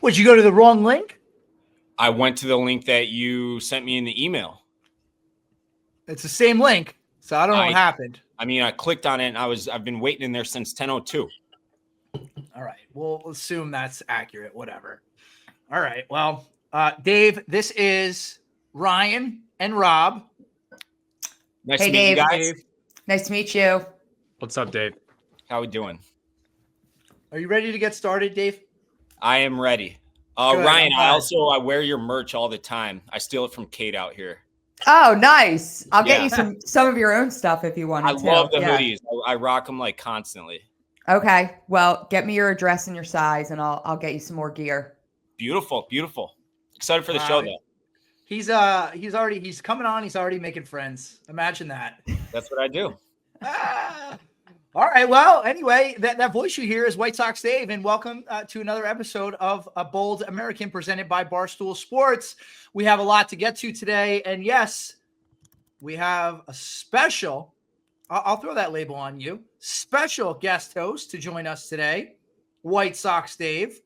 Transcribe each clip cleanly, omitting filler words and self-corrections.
Would you go to the wrong link? I went to the link that you sent me in the email. It's the same link, so I don't know what happened. I mean, I clicked on it, and I've been waiting in there since 10:02. All right, we'll assume that's accurate. Whatever. All right. Well, Dave, this is Ryan and Rob. Nice to meet you guys. Dave. Nice to meet you. What's up, Dave? How we doing? Are you ready to get started, Dave? I am ready. Ryan, I wear your merch all the time. I steal it from Kate out here. Oh, nice. I'll get you some of your own stuff if you want to. I love the hoodies. I rock them like constantly. Okay. Well, get me your address and your size, and I'll get you some more gear. Beautiful, beautiful. Excited for the show, though. He's coming on. He's already making friends. Imagine that. That's what I do. All right. Well, anyway, that voice you hear is White Sox Dave, and welcome to another episode of A Bold American presented by Barstool Sports. We have a lot to get to today, and yes, we have a special, I'll throw that label on you, special guest host to join us today, White Sox Dave.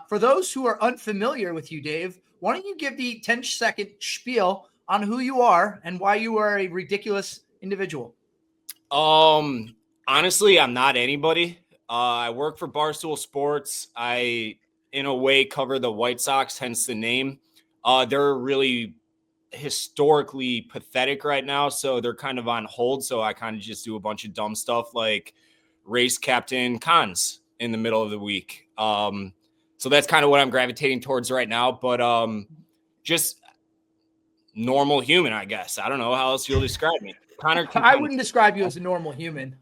For those who are unfamiliar with you, Dave, why don't you give the 10-second spiel on who you are and why you are a ridiculous individual? Honestly, I'm not anybody. I work for Barstool Sports. I, in a way, cover the White Sox, hence the name. They're really historically pathetic right now, so they're kind of on hold. So I kind of just do a bunch of dumb stuff like race captain cons in the middle of the week. So that's kind of what I'm gravitating towards right now. But just normal human, I guess. I don't know how else you'll describe me. I wouldn't describe you as a normal human.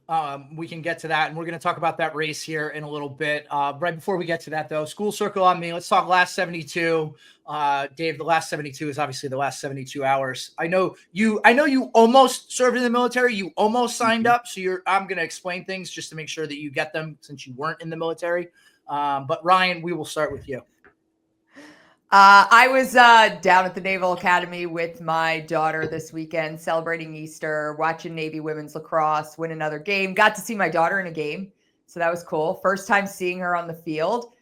We can get to that, and we're going to talk about that race here in a little bit. Right before we get to that, though, school circle on me. Let's talk last 72. Dave, the last 72 is obviously the last 72 hours. I know you almost served in the military. You almost signed up. So I'm going to explain things just to make sure that you get them since you weren't in the military. But Ryan, we will start with you. I was down at the Naval Academy with my daughter this weekend, celebrating Easter, watching Navy women's lacrosse win another game. Got to see my daughter in a game, so that was cool. First time seeing her on the field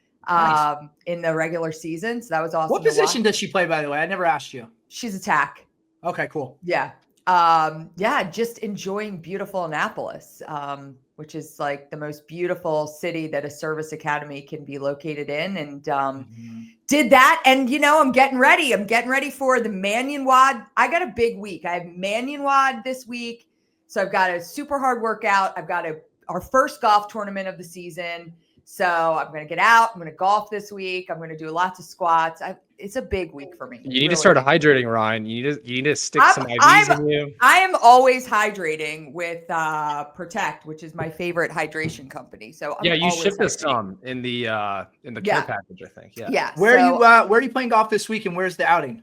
in the regular season, so that was awesome. What position does she play, by the way? I never asked you. She's attack. Okay, cool. Yeah. Just enjoying beautiful Annapolis, which is like the most beautiful city that a service academy can be located in. And did that. And, I'm getting ready. I'm getting ready for the Manion WOD. I got a big week. I have Manion WOD this week. So I've got a super hard workout. I've got our first golf tournament of the season. So I'm going to get out. I'm going to golf this week. I'm going to do lots of squats. It's a big week for me. You need to start hydrating, Ryan. You need to stick some IVs in you. I am always hydrating with Protect, which is my favorite hydration company. So you shipped us some in the care package, I think. Yeah. Yeah. Where are you playing golf this week, and where's the outing?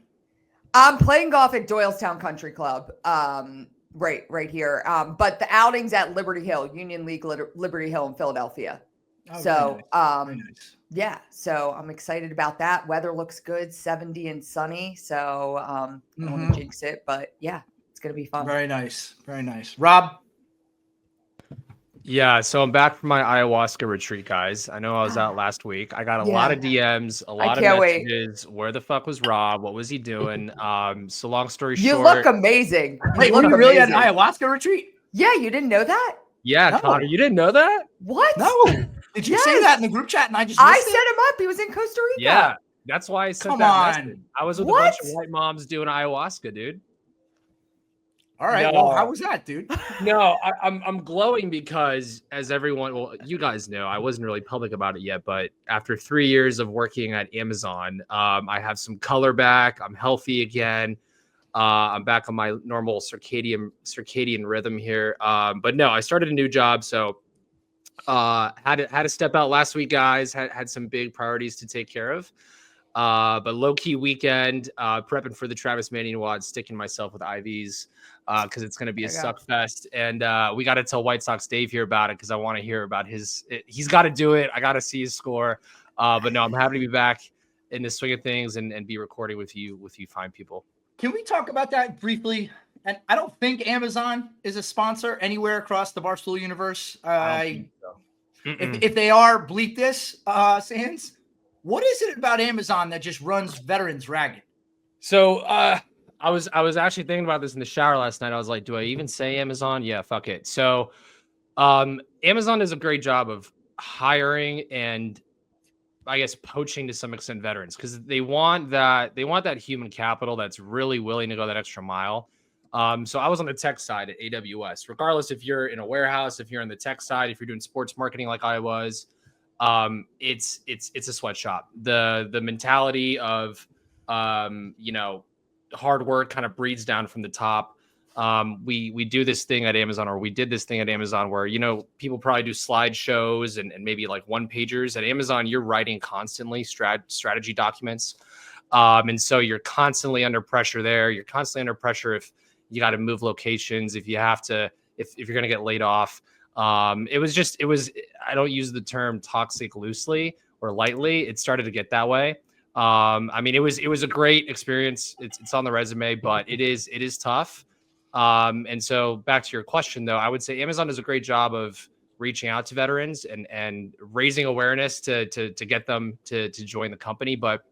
I'm playing golf at Doylestown Country Club. Right here. But the outing's at Liberty Hill, Union League Liberty Hill in Philadelphia. Oh, so, very nice. Yeah, so I'm excited about that. Weather looks good, 70 and sunny. So, I don't want to jinx it, but yeah, it's going to be fun. Very nice. Very nice. Rob? Yeah, so I'm back from my ayahuasca retreat, guys. I know I was out last week. I got a lot of DMs, a lot of messages. Where the fuck was Rob? What was he doing? So long story short. You look amazing. Wait, were you really at an ayahuasca retreat? Yeah, you didn't know that? Yeah, no. Connor, you didn't know that? What? No. Did you say that in the group chat and I just set him up. He was in Costa Rica. Yeah, that's why I sent that message. I was with a bunch of white moms doing ayahuasca, dude. All right. No. Well, how was that, dude? No, I'm glowing because as everyone, you guys know, I wasn't really public about it yet, but after 3 years of working at Amazon, I have some color back. I'm healthy again. I'm back on my normal circadian rhythm here. But no, I started a new job, so had to step out last week, guys. Had some big priorities to take care of. But low-key weekend, prepping for the Travis Manion WOD, sticking myself with IVs because it's going to be a suck fest. And we got to tell White Sox Dave here about it because I want to hear about he's got to do it. I got to see his score. But no, I'm happy to be back in the swing of things and be recording with you fine people. Can we talk about that briefly? And I don't think Amazon is a sponsor anywhere across the Barstool universe. I don't think so. If they are, bleep this, Sands. What is it about Amazon that just runs veterans ragged? So I was actually thinking about this in the shower last night. I was like, do I even say Amazon? Yeah, fuck it. So Amazon does a great job of hiring and I guess poaching to some extent veterans, because they want that human capital that's really willing to go that extra mile. So I was on the tech side at AWS. Regardless if you're in a warehouse, if you're in the tech side, if you're doing sports marketing like I was, it's a sweatshop. The mentality of hard work kind of breeds down from the top. We do this thing at Amazon, or we did this thing at Amazon where, people probably do slideshows and maybe like one pagers. At Amazon, you're writing constantly strategy documents. And so you're constantly under pressure there. You're constantly under pressure if you got to move locations, if you have to, if you're going to get laid off. It was, I don't use the term toxic loosely or lightly. It started to get that way. It was a great experience. It's on the resume, but it is tough. And so back to your question though, I would say Amazon does a great job of reaching out to veterans and raising awareness to get them to join the company. But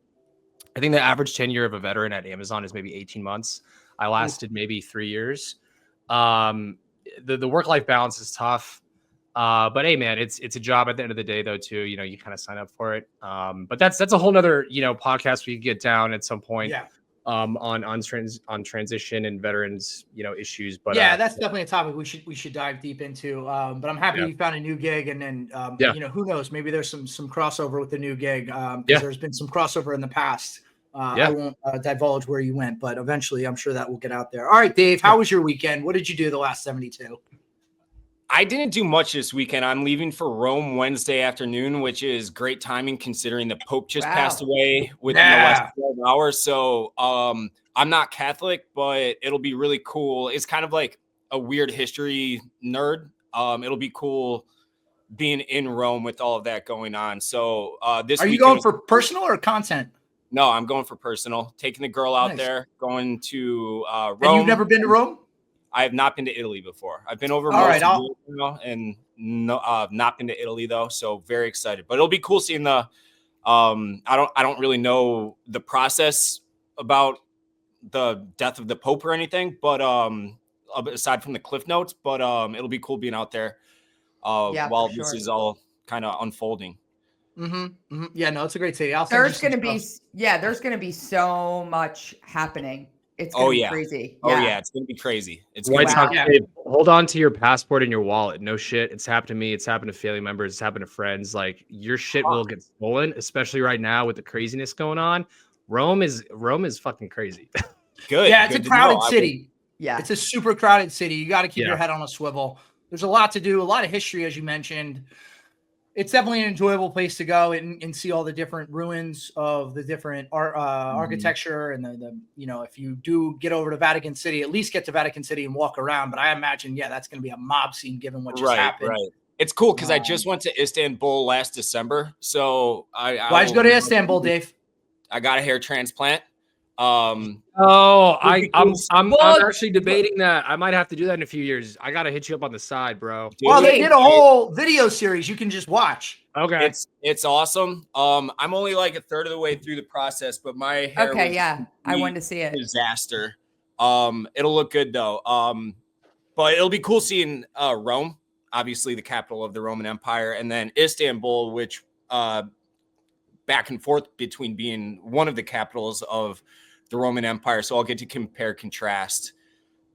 I think the average tenure of a veteran at Amazon is maybe 18 months. I lasted maybe 3 years. The work-life balance is tough. But hey, man, it's a job at the end of the day though, too. You kind of sign up for it. But that's a whole nother, podcast we could get down at some point. Yeah. On transition and veterans, issues. But yeah, that's definitely a topic we should dive deep into. But I'm happy you found a new gig, and then who knows, maybe there's some crossover with the new gig. There's been some crossover in the past. I won't divulge where you went, but eventually I'm sure that will get out there. All right, Dave, how was your weekend? What did you do the last 72? I didn't do much this weekend. I'm leaving for Rome Wednesday afternoon, which is great timing considering the Pope just passed away within the last 12 hours. So I'm not Catholic, but it'll be really cool. It's kind of like a weird history nerd. It'll be cool being in Rome with all of that going on. So this Are you going for personal or content? No, I'm going for personal. Taking the girl out there, going to Rome. And you've never been to Rome? I have not been to Italy before. I've been over and not been to Italy though. So very excited. But it'll be cool seeing the. I don't really know the process about the death of the Pope or anything, but aside from the cliff notes, but it'll be cool being out there while this is all kind of unfolding. Yeah, no, it's a great city. There's going to be so much happening. It's going to be crazy. Oh yeah, it's going to be crazy. It's White Sox. Hold on to your passport and your wallet. No shit. It's happened to me. It's happened to family members. It's happened to friends. Like your shit will get stolen, especially right now with the craziness going on. Rome is fucking crazy. Good. Yeah, it's a crowded city. Yeah, it's a super crowded city. You got to keep your head on a swivel. There's a lot to do, a lot of history, as you mentioned. It's definitely an enjoyable place to go and see all the different ruins of the different architecture and the if you do get over to Vatican City, at least get to Vatican City and walk around. But I imagine, that's going to be a mob scene given what just happened. Right. It's cool because I just went to Istanbul last December. So why'd you go to Istanbul, Dave? I got a hair transplant. I'm actually debating that. I might have to do that in a few years. I gotta hit you up on the side, bro. Well, they did a whole video series you can just watch. Okay, it's awesome. I'm only like a third of the way through the process, but my hair I wanted to see it. Disaster. It'll look good though. But it'll be cool seeing Rome, obviously the capital of the Roman Empire, and then Istanbul, which back and forth between being one of the capitals of the Roman Empire. So I'll get to compare, contrast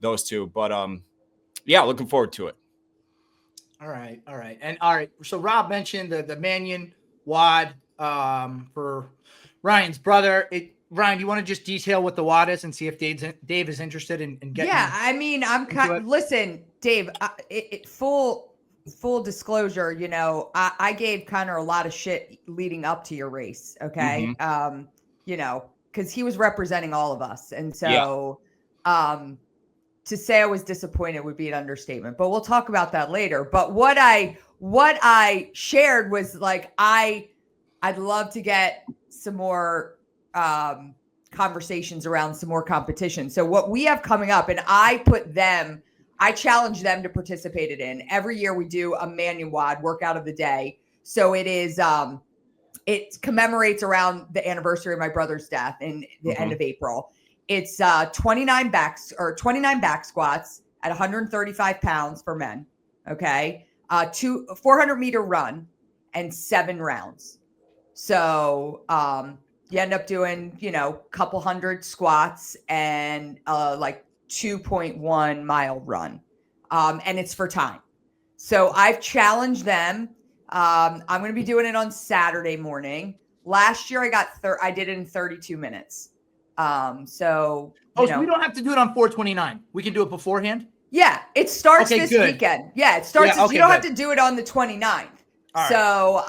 those two. But looking forward to it. All right. And all right. So Rob mentioned the Manion WOD for Ryan's brother. Ryan, do you want to just detail what the WOD is and see if Dave is interested in getting? Yeah, I mean, listen, Dave. Full disclosure, I gave Connor a lot of shit leading up to your race. Okay. Because he was representing all of us. And so to say I was disappointed would be an understatement, but we'll talk about that later. But what I shared was like, I'd love to get some more conversations around some more competition. So what we have coming up, and I challenge them to participate in. Every year we do a Manion WOD workout of the day. So it is it commemorates around the anniversary of my brother's death in the end of April. It's 29 back squats at 135 pounds for men. Okay. 400-meter run and 7 rounds. So you end up doing, couple hundred squats and like 2.1 mile run. And it's for time. So I've challenged them. I'm going to be doing it on Saturday morning. Last year I did it in 32 minutes. So we don't have to do it on 429. We can do it beforehand. Yeah, it starts this weekend. Yeah, it starts. You don't have to do it on the 29th. Right. So,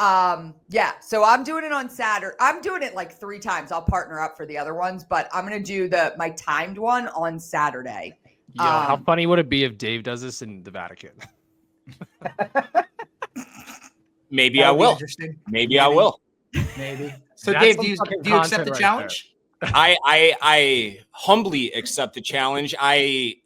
so I'm doing it on Saturday. I'm doing it like 3 times. I'll partner up for the other ones, but I'm going to do my timed one on Saturday. Yeah, how funny would it be if Dave does this in the Vatican? Maybe I will. Maybe I will. Maybe. So, Dave, do you accept the challenge? I humbly accept the challenge. I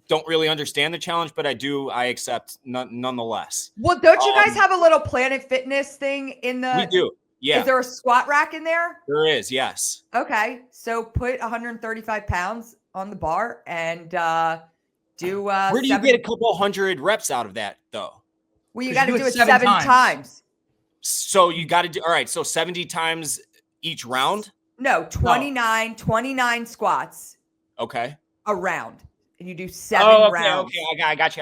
don't really understand the challenge, but I accept nonetheless. Well, don't you guys have a little Planet Fitness thing in the? We do. Yeah. Is there a squat rack in there? There is. Yes. Okay. So put 135 pounds on the bar and do. Where do you get a couple hundred reps out of that, though? Well, you got to do it 7 times. So you got to do. All right. So 70 times each round? No, 29 squats. Okay. A round. And you do 7 rounds. Okay, I got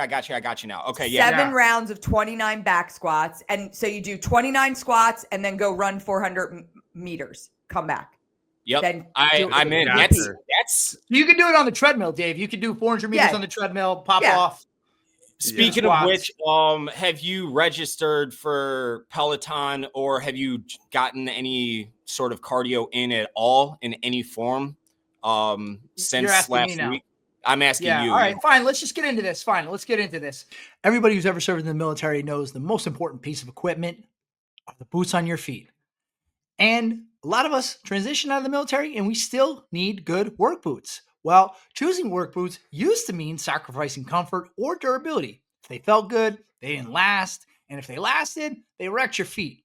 you now. Okay, yeah. 7 rounds of 29 back squats. And so you do 29 squats and then go run 400 meters. Come back. Yep. Then I'm in. That's you can do it on the treadmill, Dave. You can do 400 meters on the treadmill, pop off. Speaking of which, have you registered for Peloton or have you gotten any sort of cardio in at all in any form since last week? I'm asking you. All right, fine. Let's just get into this. Let's get into this. Everybody who's ever served in the military knows the most important piece of equipment are the boots on your feet. And a lot of us transition out of the military and we still need good work boots. Well, choosing work boots used to mean sacrificing comfort or durability. If they felt good, they didn't last. And if they lasted, they wrecked your feet.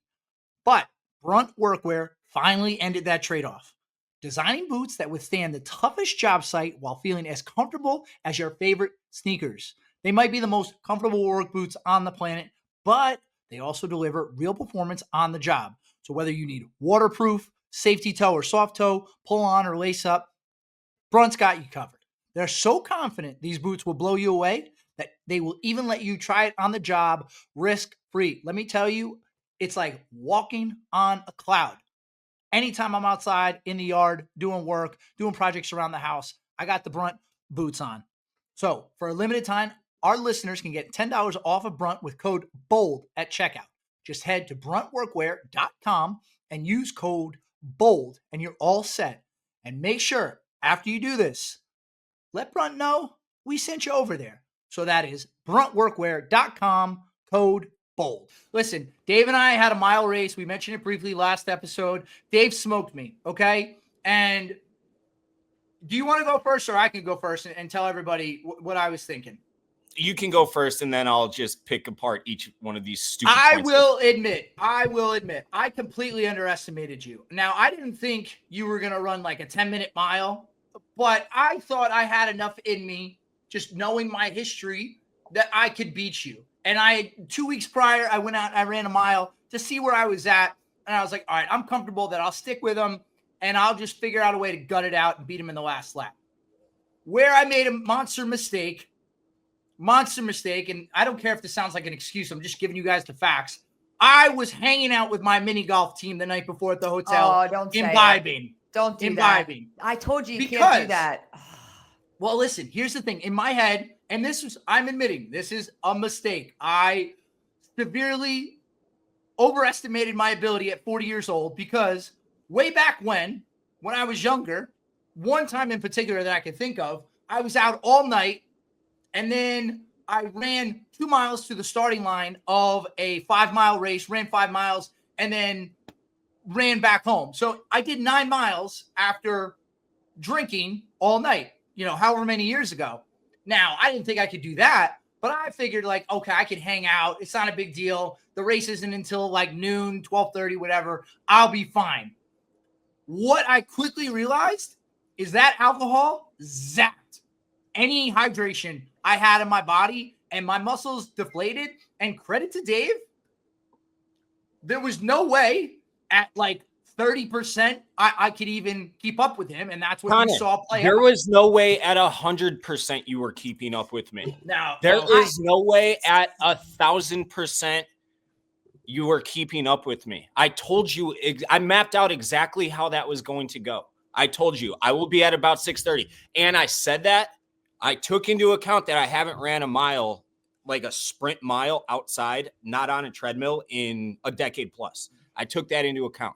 But Brunt Workwear finally ended that trade-off. Designing boots that withstand the toughest job site while feeling as comfortable as your favorite sneakers. They might be the most comfortable work boots on the planet, but they also deliver real performance on the job. So whether you need waterproof, safety toe or soft toe, pull on or lace up, Brunt's got you covered. They're so confident these boots will blow you away that they will even let you try it on the job risk-free. Let me tell you, it's like walking on a cloud. Anytime I'm outside in the yard, doing work, doing projects around the house, I got the Brunt boots on. So for a limited time, our listeners can get $10 off of Brunt with code BOLD at checkout. Just head to bruntworkwear.com and use code BOLD and you're all set. And make sure after you do this, let Brunt know we sent you over there. So that is bruntworkwear.com, code BOLD. Listen, Dave and I had a mile race. We mentioned it briefly last episode. Dave smoked me, okay? And do you want to go first or I can go first and tell everybody what I was thinking? You can go first and then I'll just pick apart each one of these stupid I will admit, I completely underestimated you. Now, I didn't think you were going to run like a 10-minute mile, but I thought I had enough in me, just knowing my history, that I could beat you. And 2 weeks prior, I went out and I ran a mile to see where I was at. And I was like, all right, I'm comfortable that I'll stick with him and I'll just figure out a way to gut it out and beat him in the last lap. Where I made a monster mistake, and I don't care if this sounds like an excuse. I'm just giving you guys the facts. I was hanging out with my mini golf team the night before at the hotel. Oh, don't say imbibing. Don't do imbibing. That. I told you can't do that. Well, listen, here's the thing. In my head, and I'm admitting, this is a mistake. I severely overestimated my ability at 40 years old because way back when I was younger, one time in particular that I can think of, I was out all night and then I ran 2 miles to the starting line of a 5-mile race, ran 5 miles, and then ran back home. So I did 9 miles after drinking all night, however many years ago. Now, I didn't think I could do that, But I figured like, okay, I could hang out. It's not a big deal. The race isn't until like noon, 12:30, whatever. I'll be fine. What I quickly realized is that alcohol zapped any hydration I had in my body, and my muscles deflated. And credit to Dave, there was no way at like 30% I could even keep up with him, and that's what Connor, we saw play there out. was no way at 100% you were keeping up with me. Now There is no way at 1,000% you were keeping up with me. I told you, I mapped out exactly how that was going to go. I told you I will be at about 6:30, and I said that. I took into account that I haven't ran a mile, like a sprint mile outside, not on a treadmill, in a decade plus. I took that into account.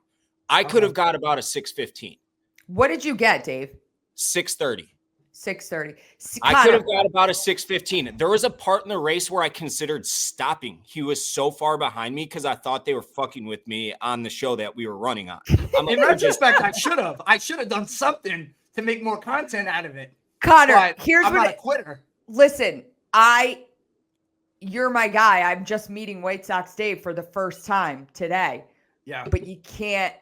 I could have got about a 6:15. What did you get, Dave? 6:30. 6:30. I could have got about a 6:15. There was a part in the race where I considered stopping. He was so far behind me because I thought they were fucking with me on the show that we were running on. In retrospect, I should have done something to make more content out of it. Connor, But here's I'm what not a quitter. listen, you're my guy. I'm just meeting White Sox Dave for the first time today. Yeah. But you can't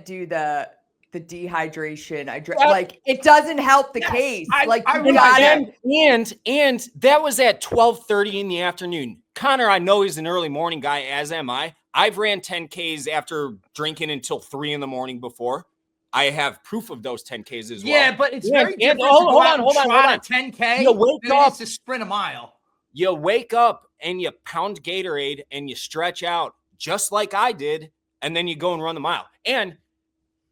do the dehydration. Like it doesn't help the Yes, case. I You realize gotta, that. And that was at 12:30 in the afternoon. Connor, I know he's an early morning guy, as am I. I've ran 10Ks after drinking until 3 in the morning before. I have proof of those 10Ks as well. Yeah, but it's very different to hold go out on. and trot a 10K You wake than it up. is to sprint a mile. You wake up and you pound Gatorade and you stretch out just like I did, and then you go and run the mile. And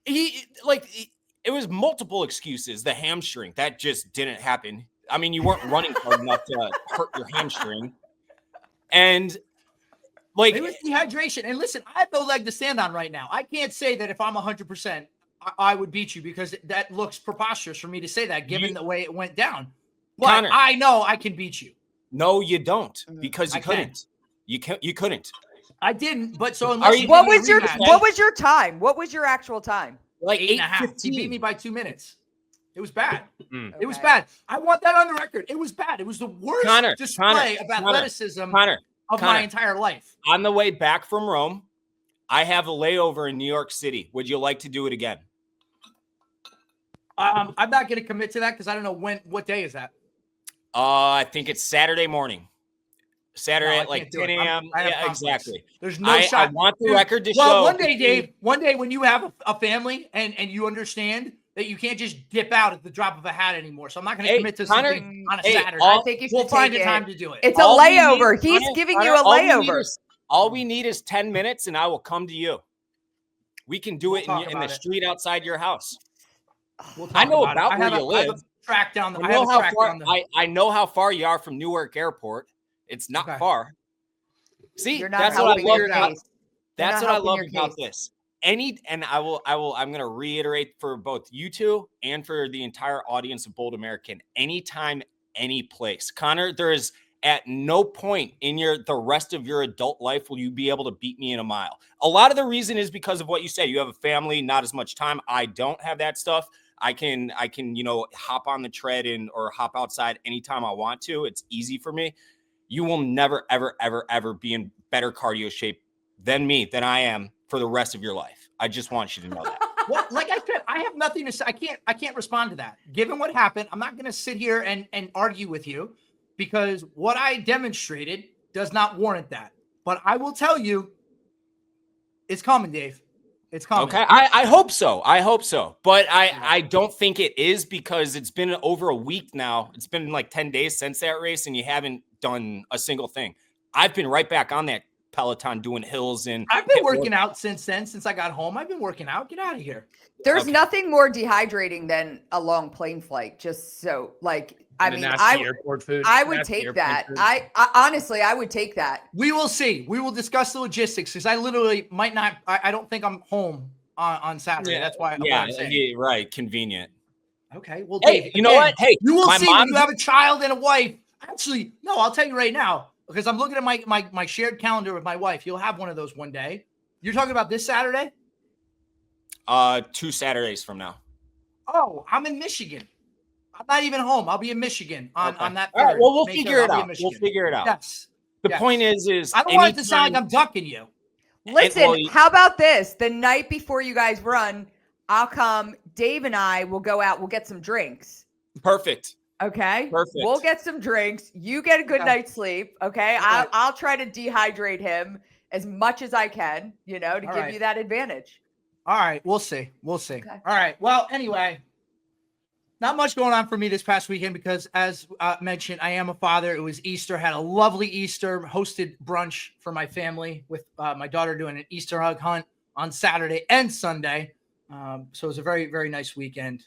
it was multiple excuses. The hamstring, that just didn't happen. I mean, you weren't running hard enough to hurt your hamstring. And like It was dehydration. And listen, I have no leg to stand on right now. I can't say that if I'm 100%, I would beat you, because that looks preposterous for me to say that given the way it went down. But Connor, I know I can beat you. no, you don't, because you I couldn't. You couldn't. I didn't, but so Are you- what give me a was your rematch, what was your time? What was your actual time? Like 8.5. He 8:15. beat me by 2 minutes. It was bad. Mm. It was Okay. bad. I want that on the record. It was bad. It was the worst display of athleticism of my Connor. entire life. On the way back from Rome, I have a layover in New York City. Would you like to do it again? I'm not going to commit to that because I don't know what day is that. I think it's Saturday morning. Saturday No, I at like can't do 10 it. a.m. I have Yeah, conflicts. exactly. There's no I shot. want the Dude, record to well, show. one day, Dave, when you have a family and you understand that you can't just dip out at the drop of a hat anymore. So I'm not going to commit to Connor, something on a hey, Saturday. I think you should We'll find take a time it. to do it. It's a All we need- layover. He's Connor, giving Connor, you a layover. all we need is 10 minutes, and I will come to you. We can do We'll it talk in the about it. street outside your house. We'll talk I know about it. about I where have you I have live. a track down the. I I have know a how track far. down the. I know how far you are from Newark Airport. It's not Okay. far. See, You're not that's what I helping love your about. case. That's not what I helping love your about case. this. I'm going to reiterate for both you two and for the entire audience of Bold American. Anytime, any place. Connor, there is at no point in the rest of your adult life will you be able to beat me in a mile. A lot of the reason is because of what you said. You have a family, not as much time. I don't have that stuff. I can, hop on the tread or hop outside anytime I want to. It's easy for me. You will never, ever, ever, ever be in better cardio shape than I am for the rest of your life. I just want you to know that. Well, like I said, I have nothing to say. I can't respond to that. Given what happened, I'm not going to sit here and argue with you, because what I demonstrated does not warrant that. But I will tell you, it's coming, Dave. It's coming. Okay, I hope so. But I don't think it is, because it's been over a week now. It's been like 10 days since that race, and you haven't done a single thing. I've been right back on that Peloton doing hills, and I've been working out since then. Since I got home, I've been working out. Get out of here. There's Okay. nothing more dehydrating than a long plane flight. Just so, like, I mean, Airport food. I would Nasty take airport that. food. I honestly, I would take that. We will see. We will discuss the logistics, because I literally might not. I don't think I'm home on Saturday. Yeah, That's why. yeah, I'm saying. yeah, right, convenient. Okay. Well, Hey, Dave, you know again, what? Hey, you will my see when mom- you have a child and a wife. Actually, no, I'll tell you right now, because I'm looking at my shared calendar with my wife. You'll have one of those one day. You're talking about this Saturday? 2 Saturdays from now. Oh, I'm in Michigan. I'm not even home. I'll be in Michigan on that. All right. third. Well, we'll May figure 3rd. it I'll be in out. We'll Michigan. figure it out. Yes. The Yes. point is I don't want it to sound like I'm ducking you. Listen, how about this? The night before you guys run, I'll come. Dave and I will go out. We'll get some drinks. Perfect. Okay. Perfect. We'll get some drinks. You get a good night's sleep. Okay. Right. I'll try to dehydrate him as much as I can, to give you that advantage. All right. We'll see. We'll see. Okay. All right. Well, anyway, not much going on for me this past weekend because, as mentioned, I am a father. It was Easter. Had a lovely Easter. Hosted brunch for my family with my daughter doing an Easter egg hunt on Saturday and Sunday. So it was a very, very nice weekend.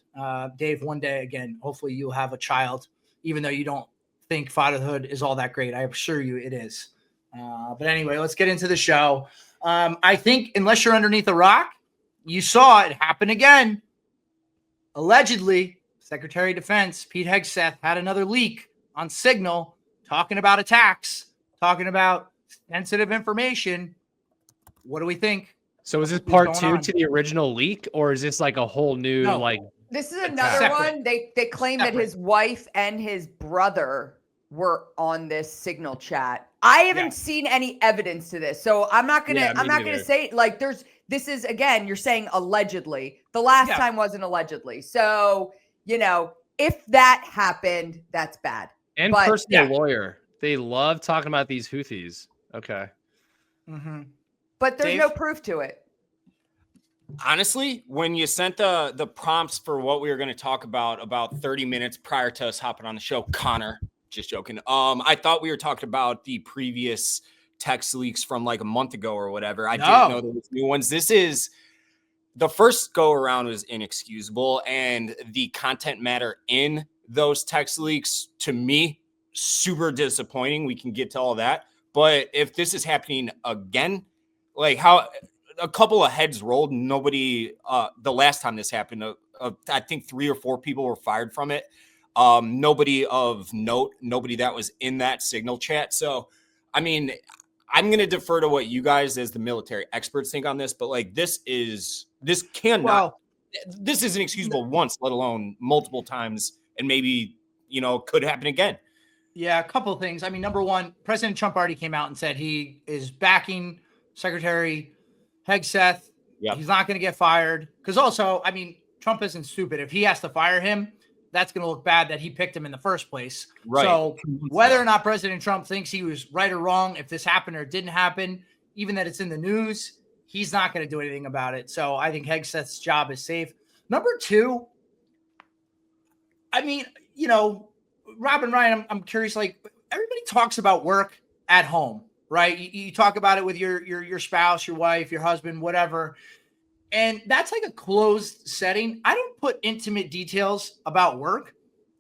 Dave, one day again, hopefully you'll have a child, even though you don't think fatherhood is all that great. I assure you it is. But anyway, let's get into the show. I think unless you're underneath a rock, you saw it happen again. Allegedly, Secretary of Defense Pete Hegseth had another leak on Signal talking about attacks, talking about sensitive information. What do we think? So is this part 2 to the original leak, or is this like a whole new This is another Separate. one. They claim that his wife and his brother were on this Signal chat. I haven't seen any evidence to this, so I'm not gonna say like this is again. You're saying allegedly. The last time wasn't allegedly. So if that happened, that's bad. And personal lawyer. They love talking about these Houthis. Okay. Mm-hmm. But there's no proof to it. Honestly, when you sent the prompts for what we were going to talk about 30 minutes prior to us hopping on the show, Connor, just joking. I thought we were talking about the previous text leaks from like a month ago or whatever. I didn't know there was new ones. This is the first go around was inexcusable, and the content matter in those text leaks to me super disappointing. We can get to all that, but if this is happening again, like how a couple of heads rolled, nobody. The last time this happened, I think 3 or 4 people were fired from it. Nobody of note, nobody that was in that Signal chat. So, I mean, I'm going to defer to what you guys as the military experts think on this, but like this isn't excusable once, let alone multiple times, and maybe, could happen again. Yeah, a couple of things. I mean, number one, President Trump already came out and said he is backing Secretary Hegseth. Yep. He's not going to get fired. Because also, I mean, Trump isn't stupid. If he has to fire him, that's going to look bad that he picked him in the first place. Right. So whether or not President Trump thinks he was right or wrong, if this happened or didn't happen, even that it's in the news, he's not going to do anything about it. So I think Hegseth's job is safe. Number two, I mean, Rob and Ryan, I'm curious, like everybody talks about work at home, right? You talk about it with your spouse, your wife, your husband, whatever. And that's like a closed setting. I don't put intimate details about work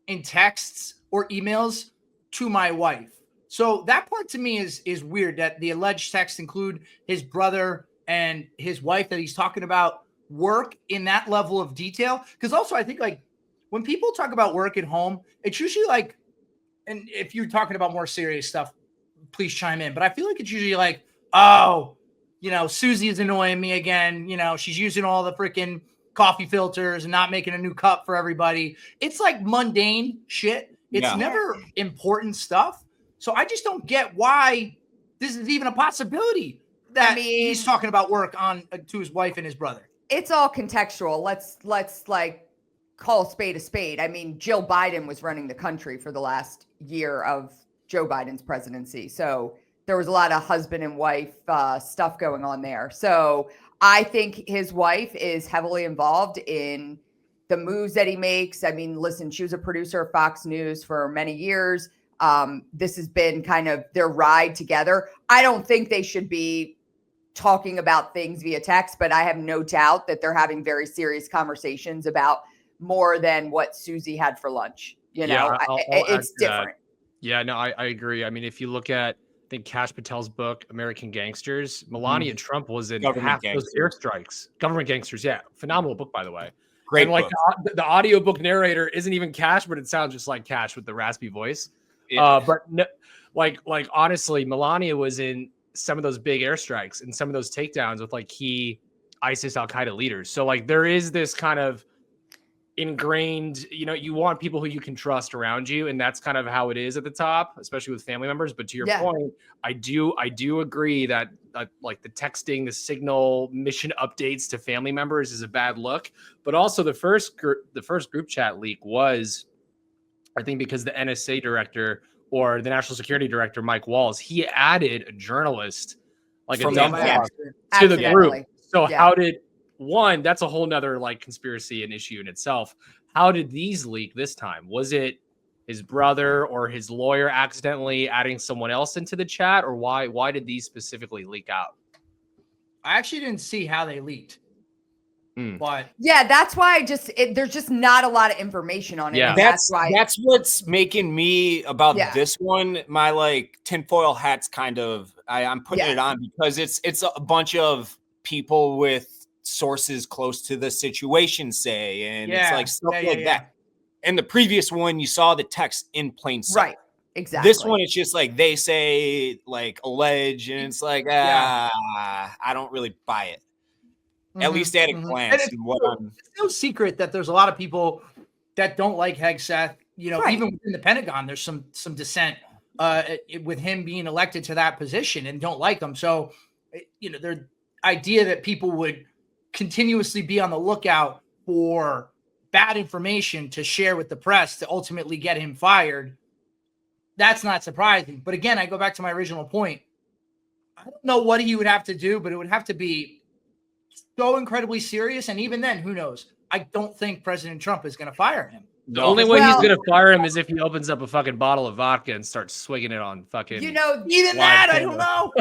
in texts or emails to my wife. So that part to me is weird that the alleged texts include his brother and his wife, that he's talking about work in that level of detail. Because also I think like when people talk about work at home, it's usually like, and if you're talking about more serious stuff, please chime in. But I feel like it's usually like, oh, Susie is annoying me again. She's using all the freaking coffee filters and not making a new cup for everybody. It's like mundane shit. It's never important stuff. So I just don't get why this is even a possibility that he's talking about work on to his wife and his brother. It's all contextual. Let's like call a spade a spade. I mean, Jill Biden was running the country for the last year of Joe Biden's presidency. So there was a lot of husband and wife stuff going on there. So I think his wife is heavily involved in the moves that he makes. I mean, listen, she was a producer of Fox News for many years. This has been kind of their ride together. I don't think they should be talking about things via text, but I have no doubt that they're having very serious conversations about more than what Susie had for lunch. It's different. Yeah, no, I agree. I mean, if you look at, I think Kash Patel's book, American Gangsters, Melania Trump was in half those airstrikes. Government Gangsters, yeah. Phenomenal book, by the way. Great and like book. the audiobook narrator isn't even Kash, but it sounds just like Kash with the raspy voice. But no, like honestly, Melania was in some of those big airstrikes and some of those takedowns with like key ISIS Al-Qaeda leaders. So like there is this kind of ingrained, you want people who you can trust around you, and that's kind of how it is at the top, especially with family members. But to your point, I do agree that like the texting, the signal, mission updates to family members is a bad look. But also the first group chat leak was, I think, because the NSA director or the National Security Director, Mike Walls, he added a journalist, like a dumb fuck, to the group. So how did that's a whole nother like conspiracy and issue in itself. How did these leak this time? Was it his brother or his lawyer accidentally adding someone else into the chat, or why did these specifically leak out? I actually didn't see how they leaked. But yeah, that's why there's just not a lot of information on it. Yeah, that's what's making me about this one. My like tinfoil hats kind of I'm putting it on because it's a bunch of people with sources close to the situation say, and it's like stuff like that. And the previous one, you saw the text in plain sight. Right. Exactly. This one, it's just like they say, like allege, and it's like, I don't really buy it. At least at a glance. It's no secret that there's a lot of people that don't like Hegseth. Even within the Pentagon, there's some dissent with him being elected to that position and don't like him. So, the idea that people would continuously be on the lookout for bad information to share with the press to ultimately get him fired, that's not surprising. But again, I go back to my original point. I don't know what he would have to do, but it would have to be so incredibly serious. And even then, who knows? I don't think President Trump is going to fire him. The only way he's going to fire him is if he opens up a fucking bottle of vodka and starts swigging it on fucking. Even that, I don't know.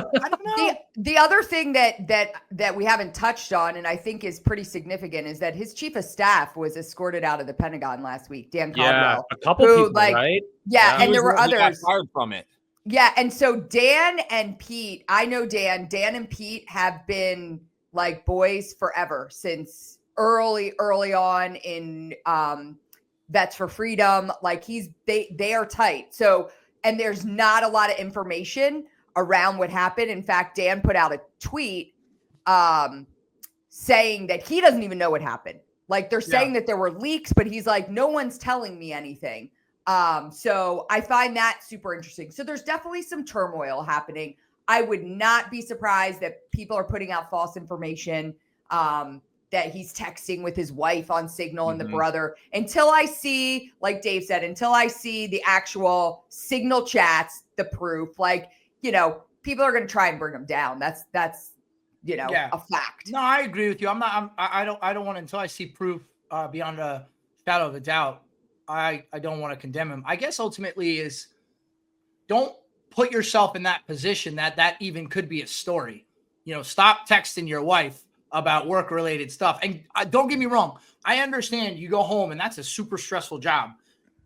The other thing that we haven't touched on, and I think is pretty significant, is that his chief of staff was escorted out of the Pentagon last week, Dan Caldwell. Yeah, a couple people, right? Yeah, and there were others. Got fired from it. Yeah, and so Dan and Pete, I know Dan and Pete have been like boys forever since early on in Vets for Freedom. Like they are tight. So, and there's not a lot of information around what happened. In fact, Dan put out a tweet saying that he doesn't even know what happened. Like they're saying that there were leaks, but he's like, no one's telling me anything. So I find that super interesting. So there's definitely some turmoil happening. I would not be surprised that people are putting out false information, that he's texting with his wife on Signal and the brother, until I see, like Dave said, until I see the actual Signal chats, the proof, people are going to try and bring him down. That's a fact. No, I agree with you. I don't want, until I see proof beyond a shadow of a doubt, I don't want to condemn him. I guess ultimately is don't put yourself in that position that even could be a story. Stop texting your wife about work-related stuff. And don't get me wrong, I understand you go home and that's a super stressful job.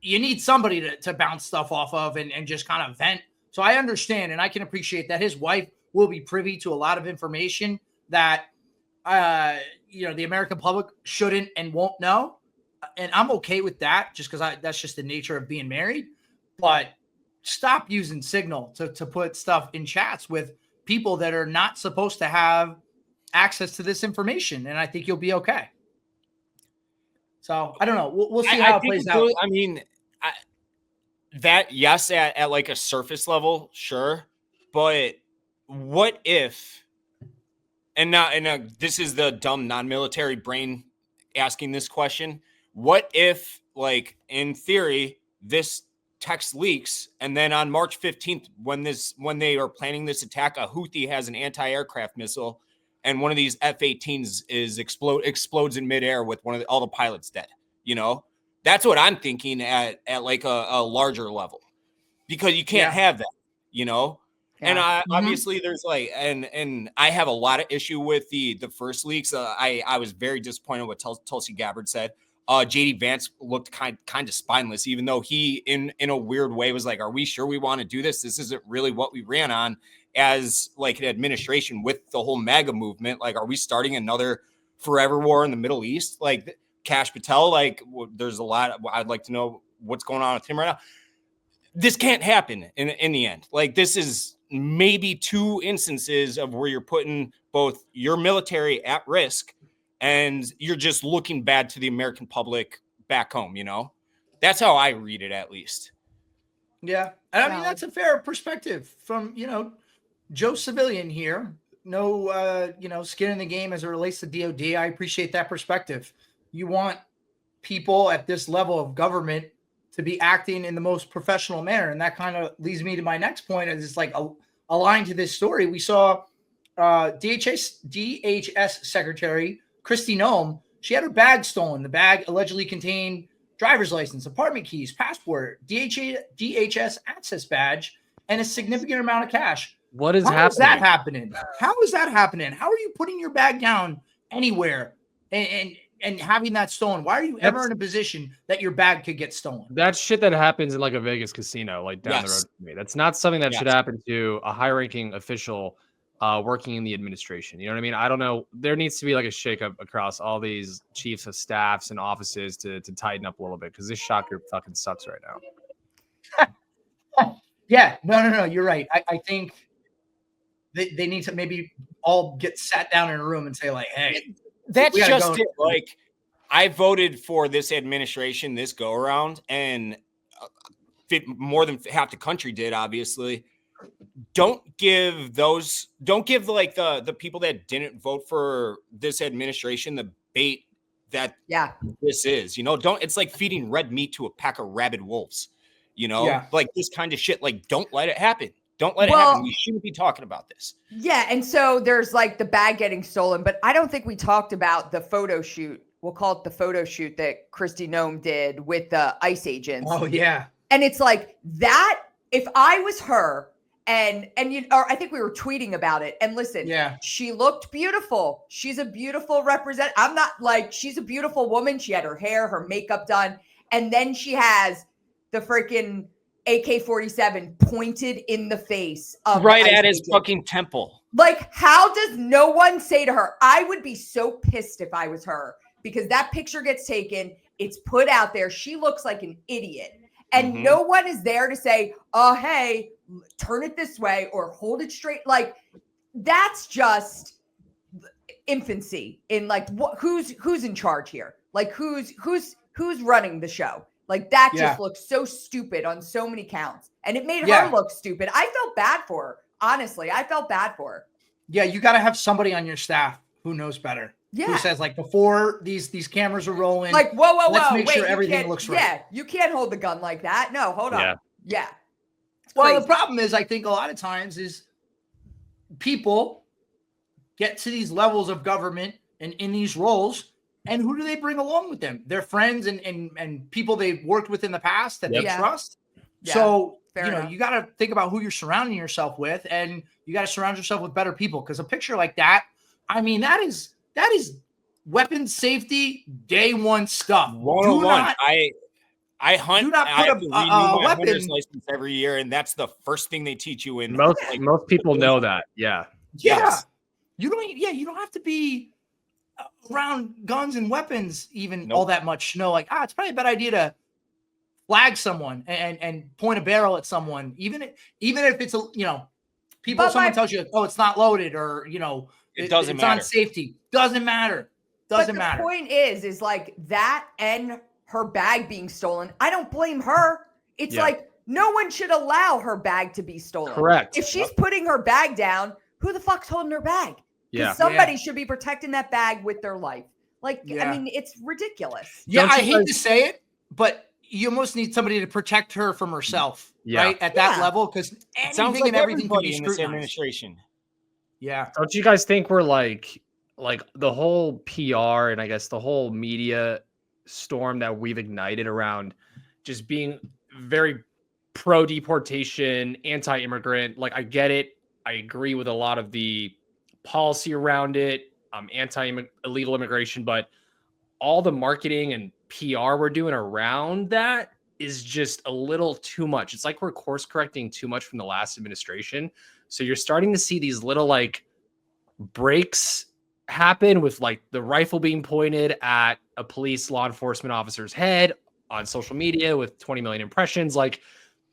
You need somebody to bounce stuff off of and just kind of vent. So I understand, and I can appreciate that his wife will be privy to a lot of information that the American public shouldn't and won't know. And I'm okay with that, just because that's just the nature of being married. But stop using Signal to put stuff in chats with people that are not supposed to have access to this information, and I think you'll be okay. So I don't know. We'll see how it plays out. I mean, at like a surface level, sure, but what if? And now, this is the dumb non-military brain asking this question. What if, like in theory, this text leaks, and then on March 15th, when they are planning this attack, a Houthi has an anti-aircraft missile, and one of these F-18s explodes in midair with all the pilots dead. That's what I'm thinking at like a larger level, because you can't have that. Yeah. And obviously there's like, and I have a lot of issue with the first leaks. I was very disappointed with what Tulsi Gabbard said. JD Vance looked kind of spineless, even though he in a weird way was like, are we sure we want to do this? This isn't really what we ran on as like an administration with the whole MAGA movement. Like, are we starting another forever war in the Middle East? Like Kash Patel, like there's a lot. I'd like to know what's going on with him right now. This can't happen in the end. Like, this is maybe two instances of where you're putting both your military at risk and you're just looking bad to the American public back home, That's how I read it, at least. Yeah. And I mean, that's a fair perspective from, Joe Civilian here. No, skin in the game as it relates to DOD. I appreciate that perspective. You want people at this level of government to be acting in the most professional manner. And that kind of leads me to my next point. Is it's like aligned to this story. We saw DHS Secretary Kristi Noem. She had her bag stolen. The bag allegedly contained driver's license, apartment keys, passport, DHS access badge, and a significant amount of cash. What is happening? How is that happening? How is that happening? How are you putting your bag down anywhere and having that stolen? Why are you ever in a position that your bag could get stolen? That's shit that happens in like a Vegas casino, like down the road from me. That's not something that should happen to a high-ranking official working in the administration. You know what I mean? I don't know. There needs to be like a shakeup across all these chiefs of staffs and offices to tighten up a little bit, because this shock group fucking sucks right now. Yeah, no. You're right. I think they need to maybe all get sat down in a room and say like, hey, that's just it. Like, I voted for this administration this go around, and more than half the country did, obviously. Don't give like the people that didn't vote for this administration the bait that this is, it's like feeding red meat to a pack of rabid wolves, like this kind of shit. Like, don't let it happen. Don't let it happen. We shouldn't be talking about this. Yeah. And so there's like the bag getting stolen, but I don't think we talked about the photo shoot. We'll call it the photo shoot that Kristi Noem did with the ICE agents. Oh yeah. And it's like that. If I was her, and I think we were tweeting about it. And listen, she looked beautiful. She's a beautiful representative. I'm not like, she's a beautiful woman. She had her hair, her makeup done. And then she has the freaking AK-47 pointed in the face of right at his fucking temple. Like, how does no one say to her? I would be so pissed if I was her, because that picture gets taken. It's put out there. She looks like an idiot. And no one is there to say, oh, hey, turn it this way or hold it straight. Like, that's just infancy in like who's in charge here? Like, who's running the show? Like, that just looks so stupid on so many counts. And it made her look stupid. I felt bad for her. Honestly, I felt bad for her. Yeah, you got to have somebody on your staff who knows better. Yeah. Who says, like, before these cameras are rolling, like, whoa, let's make sure everything looks right. Yeah, you can't hold the gun like that. No, hold on. Yeah. Well, the problem is, I think a lot of times is people get to these levels of government and in these roles, and who do they bring along with them? Their friends and people they've worked with in the past that they trust. Yeah. So, you got to think about who you're surrounding yourself with, and you got to surround yourself with better people. Because a picture like that, I mean, that is weapons safety day one stuff. 101. I hunt. Do not put a weapon hunter's license every year, and that's the first thing they teach you. In most people know that. Yeah. Yes. You don't have to be around guns and weapons even all that much to know. Like, it's probably a bad idea to flag someone and point a barrel at someone, even if it's someone tells you, oh, it's not loaded, or it doesn't matter. It's on safety. Doesn't matter. Doesn't matter. The point is like that, and her bag being stolen. I don't blame her. It's like no one should allow her bag to be stolen. Correct. If she's putting her bag down, who the fuck's holding her bag? Because somebody should be protecting that bag with their life. Like, I mean, it's ridiculous. Yeah, I hate to say it, but you almost need somebody to protect her from herself, right? At that level, because anything and everything can be in this administration. Yeah. Don't you guys think we're like the whole PR and I guess the whole media storm that we've ignited around just being very pro deportation, anti-immigrant? Like, I get it. I agree with a lot of the policy around it. I'm anti-illegal immigration, but all the marketing and PR we're doing around that is just a little too much. It's like we're course correcting too much from the last administration. So you're starting to see these little like breaks happen with like the rifle being pointed at a police law enforcement officer's head on social media with 20 million impressions. Like,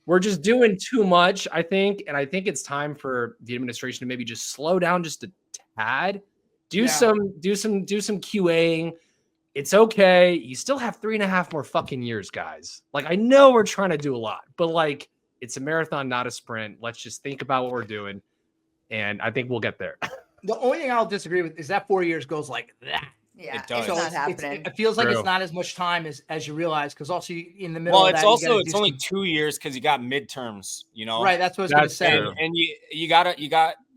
we're just doing too much, I think. And I think it's time for the administration to maybe just slow down just a tad, do some QAing, it's okay. You still have 3.5 more fucking years, guys. Like, I know we're trying to do a lot, but like, it's a marathon, not a sprint. Let's just think about what we're doing. And I think we'll get there. The only thing I'll disagree with is that 4 years goes like that. Yeah, It does. it's So not happening. it feels like True. it's not as much time as you realize, because also in the middle Well, of it's that, also you it's gotta do only some- 2 years because you got midterms, you know. right. That's what I was going to That's say. true. And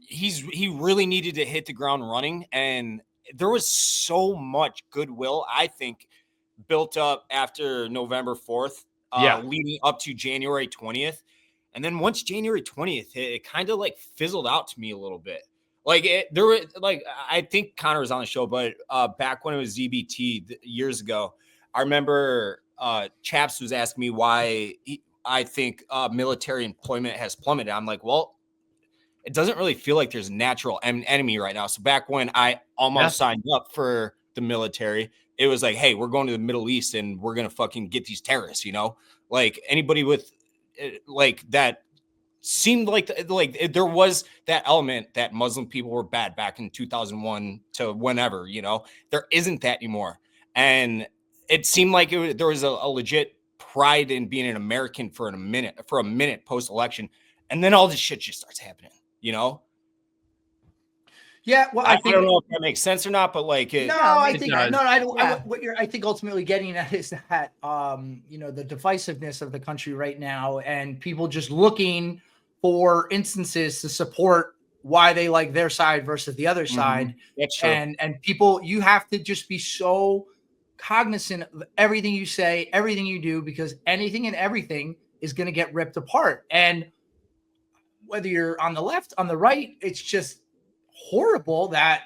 he really needed to hit the ground running, and there was so much goodwill, I think, built up after November 4th, Yeah. leading up to January 20th. And then once January 20th hit, it kind of like fizzled out to me a little bit. Like there were like, I think Connor was on the show, but back when it was ZBT years ago, I remember Chaps was asking me why I think military employment has plummeted. I'm like, well, it doesn't really feel like there's a natural enemy right now. So back when I almost signed up for the military, it was like, hey, we're going to the Middle East and we're going to fucking get these terrorists, you know, like anybody with like that seemed like there was that element that Muslim people were bad back in 2001 to whenever, you know. There isn't that anymore. And it seemed like there was a legit pride in being an American for a minute post-election. And then all this shit just starts happening, you know? Yeah. Well, I think don't know if that makes sense or not, but like it, no, Yeah, I it think does. no, I don't. Yeah. What you're, I think, ultimately getting at is that the divisiveness of the country right now, and people just looking for instances to support why they like their side versus the other side, that's true. and people, you have to just be so cognizant of everything you say, everything you do, because anything and everything is going to get ripped apart. And whether you're on the left, on the right, it's just horrible that,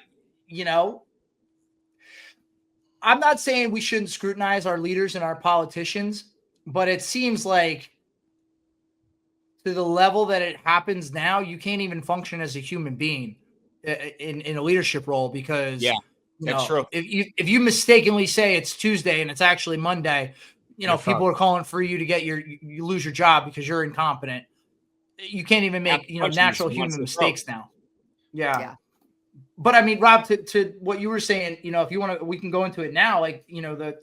I'm not saying we shouldn't scrutinize our leaders and our politicians, but it seems like to the level that it happens now, you can't even function as a human being in a leadership role, because that's true. If you mistakenly say it's Tuesday and it's actually Monday, You're people fucked. are calling for you to get you lose your job because you're incompetent. You can't even make natural human mistakes now. Yeah. But I mean, Rob, to what you were saying, if you want to, we can go into it now. Like,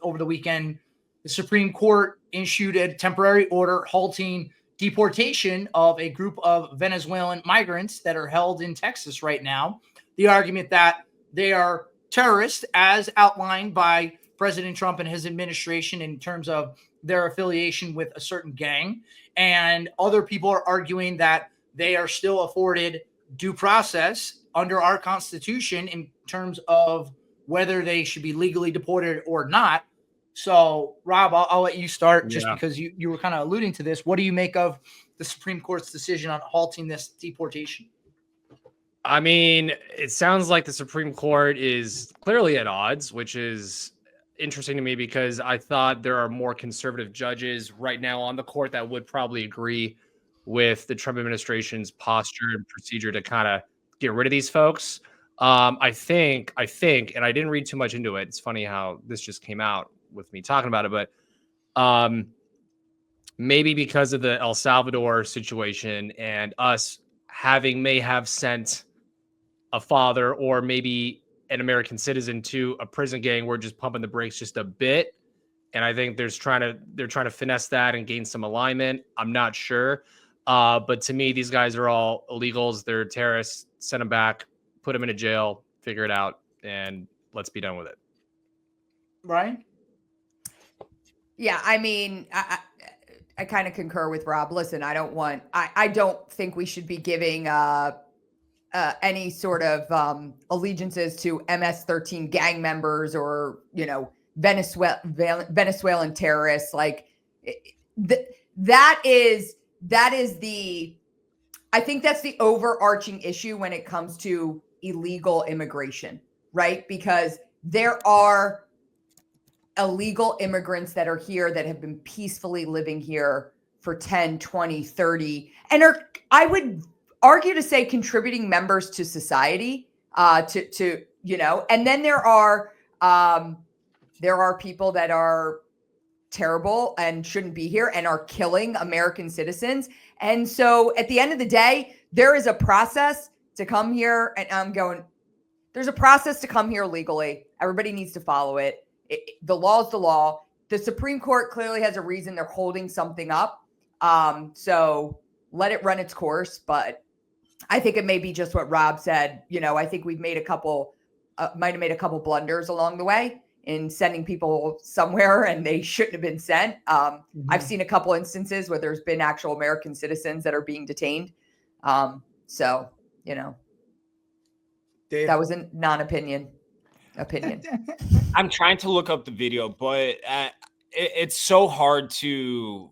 over the weekend, the Supreme Court issued a temporary order halting deportation of a group of Venezuelan migrants that are held in Texas right now. The argument that they are terrorists, as outlined by President Trump and his administration in terms of their affiliation with a certain gang. And other people are arguing that they are still afforded due process under our Constitution in terms of whether they should be legally deported or not. So, Rob, I'll let you start just because you were kind of alluding to this. What do you make of the Supreme Court's decision on halting this deportation? I mean, it sounds like the Supreme Court is clearly at odds, which is interesting to me because I thought there are more conservative judges right now on the court that would probably agree with the Trump administration's posture and procedure to kind of get rid of these folks. I think, and I didn't read too much into it. It's funny how this just came out with me talking about it, but maybe because of the El Salvador situation and us may have sent a father or maybe an American citizen to a prison gang, we're just pumping the brakes just a bit. And I think they're trying to finesse that and gain some alignment. I'm not sure. But to me, these guys are all illegals. They're terrorists. Send them back, put them in a jail, figure it out, and let's be done with it. Brian? Yeah, I mean, I kind of concur with Rob. Listen, I don't think we should be giving any sort of allegiances to MS-13 gang members or, Venezuelan terrorists. Like I think that's the overarching issue when it comes to illegal immigration, right? Because there are illegal immigrants that are here that have been peacefully living here for 10, 20, 30, and are, I would argue to say, contributing members to society, and then there are people that are terrible and shouldn't be here and are killing American citizens. And so at the end of the day, there is a process to come here, and there's a process to come here legally. Everybody needs to follow it. The law is the law. The Supreme Court clearly has a reason they're holding something up. So let it run its course. But I think it may be just what Rob said. I think we've made might have made a couple blunders along the way in sending people somewhere and they shouldn't have been sent. I've seen a couple instances where there's been actual American citizens that are being detained. So, Dave? that was a non-opinion. I'm trying to look up the video, but it's so hard to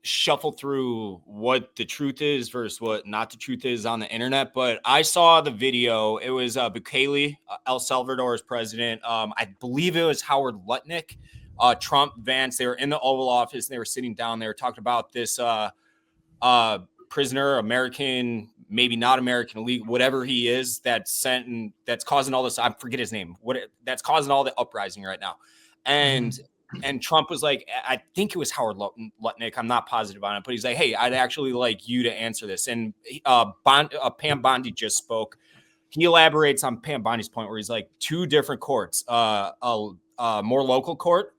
shuffle through what the truth is versus what not the truth is on the internet. But I saw the video. It was Bukele, El Salvador's president. I believe it was Howard Lutnick, Trump, Vance. They were in the Oval Office and they were sitting down there talking about this prisoner, American, maybe not American, illegal, whatever he is, that's sent and that's causing all this. I forget his name. That's causing all the uprising right now. And Trump was like, I think it was Howard Lutnick. I'm not positive on it, but he's like, hey, I'd actually like you to answer this. And Pam Bondi just spoke. He elaborates on Pam Bondi's point where he's like, two different courts, a more local court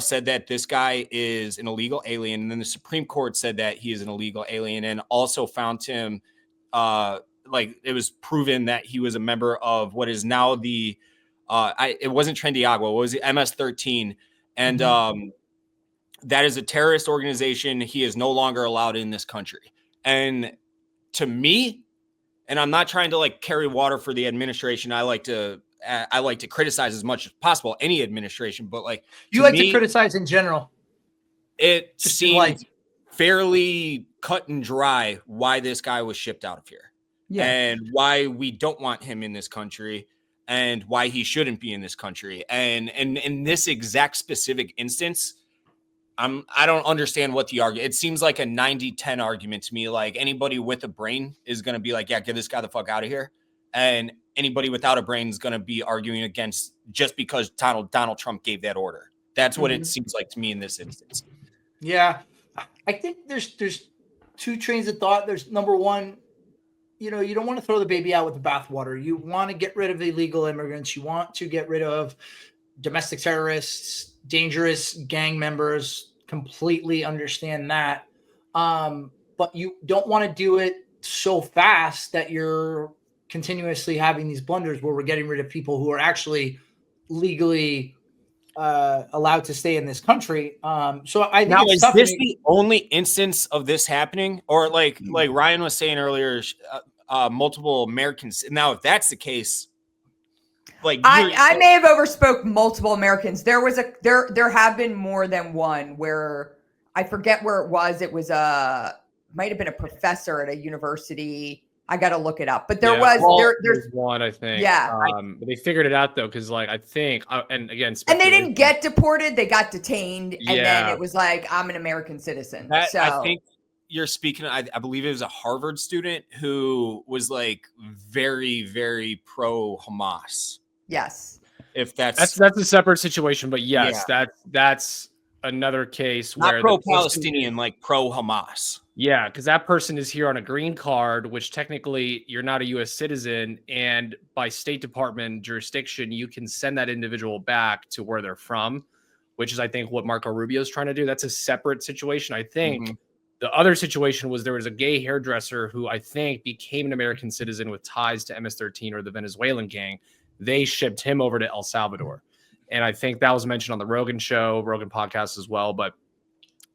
said that this guy is an illegal alien. And then the Supreme Court said that he is an illegal alien and also found him like it was proven that he was a member of what is now the it wasn't Trendiagua, what was it? MS-13. And that is a terrorist organization. He is no longer allowed in this country. And to me, and I'm not trying to like carry water for the administration. I like to criticize as much as possible any administration, but like you like to criticize in general. It seems fairly cut and dry why this guy was shipped out of here, and why we don't want him in this country. And why he shouldn't be in this country. And in this exact specific instance, I don't understand what the argument. It seems like a 90-10 argument to me. Like anybody with a brain is going to be like, yeah, get this guy the fuck out of here. And anybody without a brain is going to be arguing against just because Donald Trump gave that order. That's what it seems like to me in this instance. Yeah. I think there's two trains of thought. There's number one, you don't want to throw the baby out with the bathwater. You want to get rid of illegal immigrants. You want to get rid of domestic terrorists, dangerous gang members. Completely understand that. But you don't want to do it so fast that you're continuously having these blunders where we're getting rid of people who are actually legally allowed to stay in this country. So I think now, is this the only instance of this happening, or like Ryan was saying earlier, multiple Americans? Now, if that's the case, like I may have overspoke multiple Americans. There have been more than one where I forget where it was. It was might have been a professor at a university. I got to look it up, but there's one, I think. Yeah. But they figured it out though. Cause like, I think, and again, and they didn't get deported. They got detained. And then it was like, I'm an American citizen. So I think you're speaking, I believe it was a Harvard student who was like very, very pro Hamas. Yes. If that's a separate situation, but yes, that's another case not where pro-Palestinian, like pro-Hamas. Yeah, because that person is here on a green card, which technically you're not a U.S. citizen, and by State Department jurisdiction, you can send that individual back to where they're from, which is, I think, what Marco Rubio is trying to do. That's a separate situation. I think the other situation was there was a gay hairdresser who I think became an American citizen with ties to MS-13 or the Venezuelan gang. They shipped him over to El Salvador. And I think that was mentioned on the Rogan podcast as well. But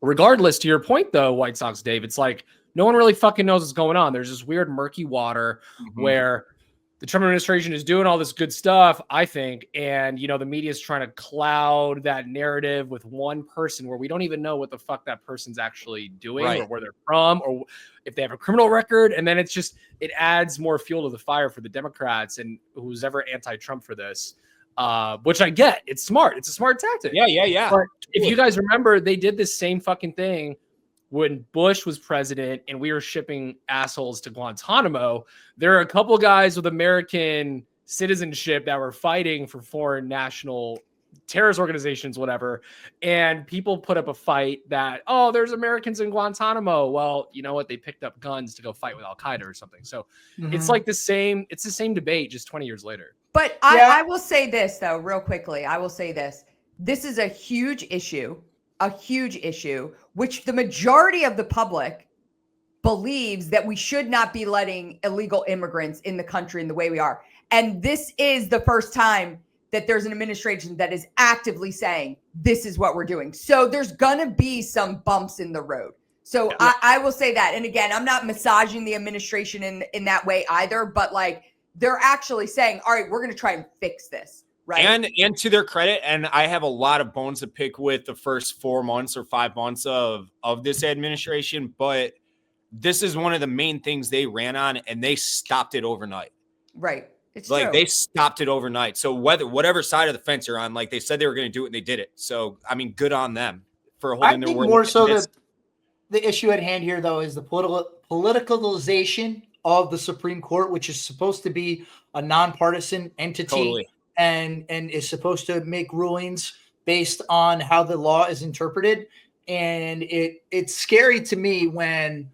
regardless, to your point, though, White Sox Dave, it's like no one really fucking knows what's going on. There's this weird murky water where the Trump administration is doing all this good stuff, I think. And, the media is trying to cloud that narrative with one person where we don't even know what the fuck that person's actually doing or where they're from or if they have a criminal record. And then it adds more fuel to the fire for the Democrats and who's ever anti-Trump for this. Which I get. It's smart. It's a smart tactic. Yeah. But if you guys remember, they did this same fucking thing when Bush was president and we were shipping assholes to Guantanamo. There are a couple guys with American citizenship that were fighting for foreign national terrorist organizations, whatever. And people put up a fight that, there's Americans in Guantanamo. Well, you know what? They picked up guns to go fight with Al-Qaeda or something. So it's like it's the same debate just 20 years later. But I will say this, though, real quickly. I will say this. this is a huge issue, which the majority of the public believes that we should not be letting illegal immigrants in the country in the way we are. And this is the first time that there's an administration that is actively saying, this is what we're doing. So there's going to be some bumps in the road. So I will say that. And again, I'm not massaging the administration in that way either, but like they're actually saying, all right, we're going to try and fix this. Right. And to their credit, and I have a lot of bones to pick with the first 4 months or 5 months of this administration, but this is one of the main things they ran on, and they stopped it overnight. Right. It's like true. They stopped it overnight. So whatever side of the fence you're on, like they said they were going to do it, and they did it. So I mean, good on them for holding their word. More so the issue at hand here, though, is the politicalization of the Supreme Court, which is supposed to be a nonpartisan entity. Totally. And is supposed to make rulings based on how the law is interpreted. And it's scary to me when,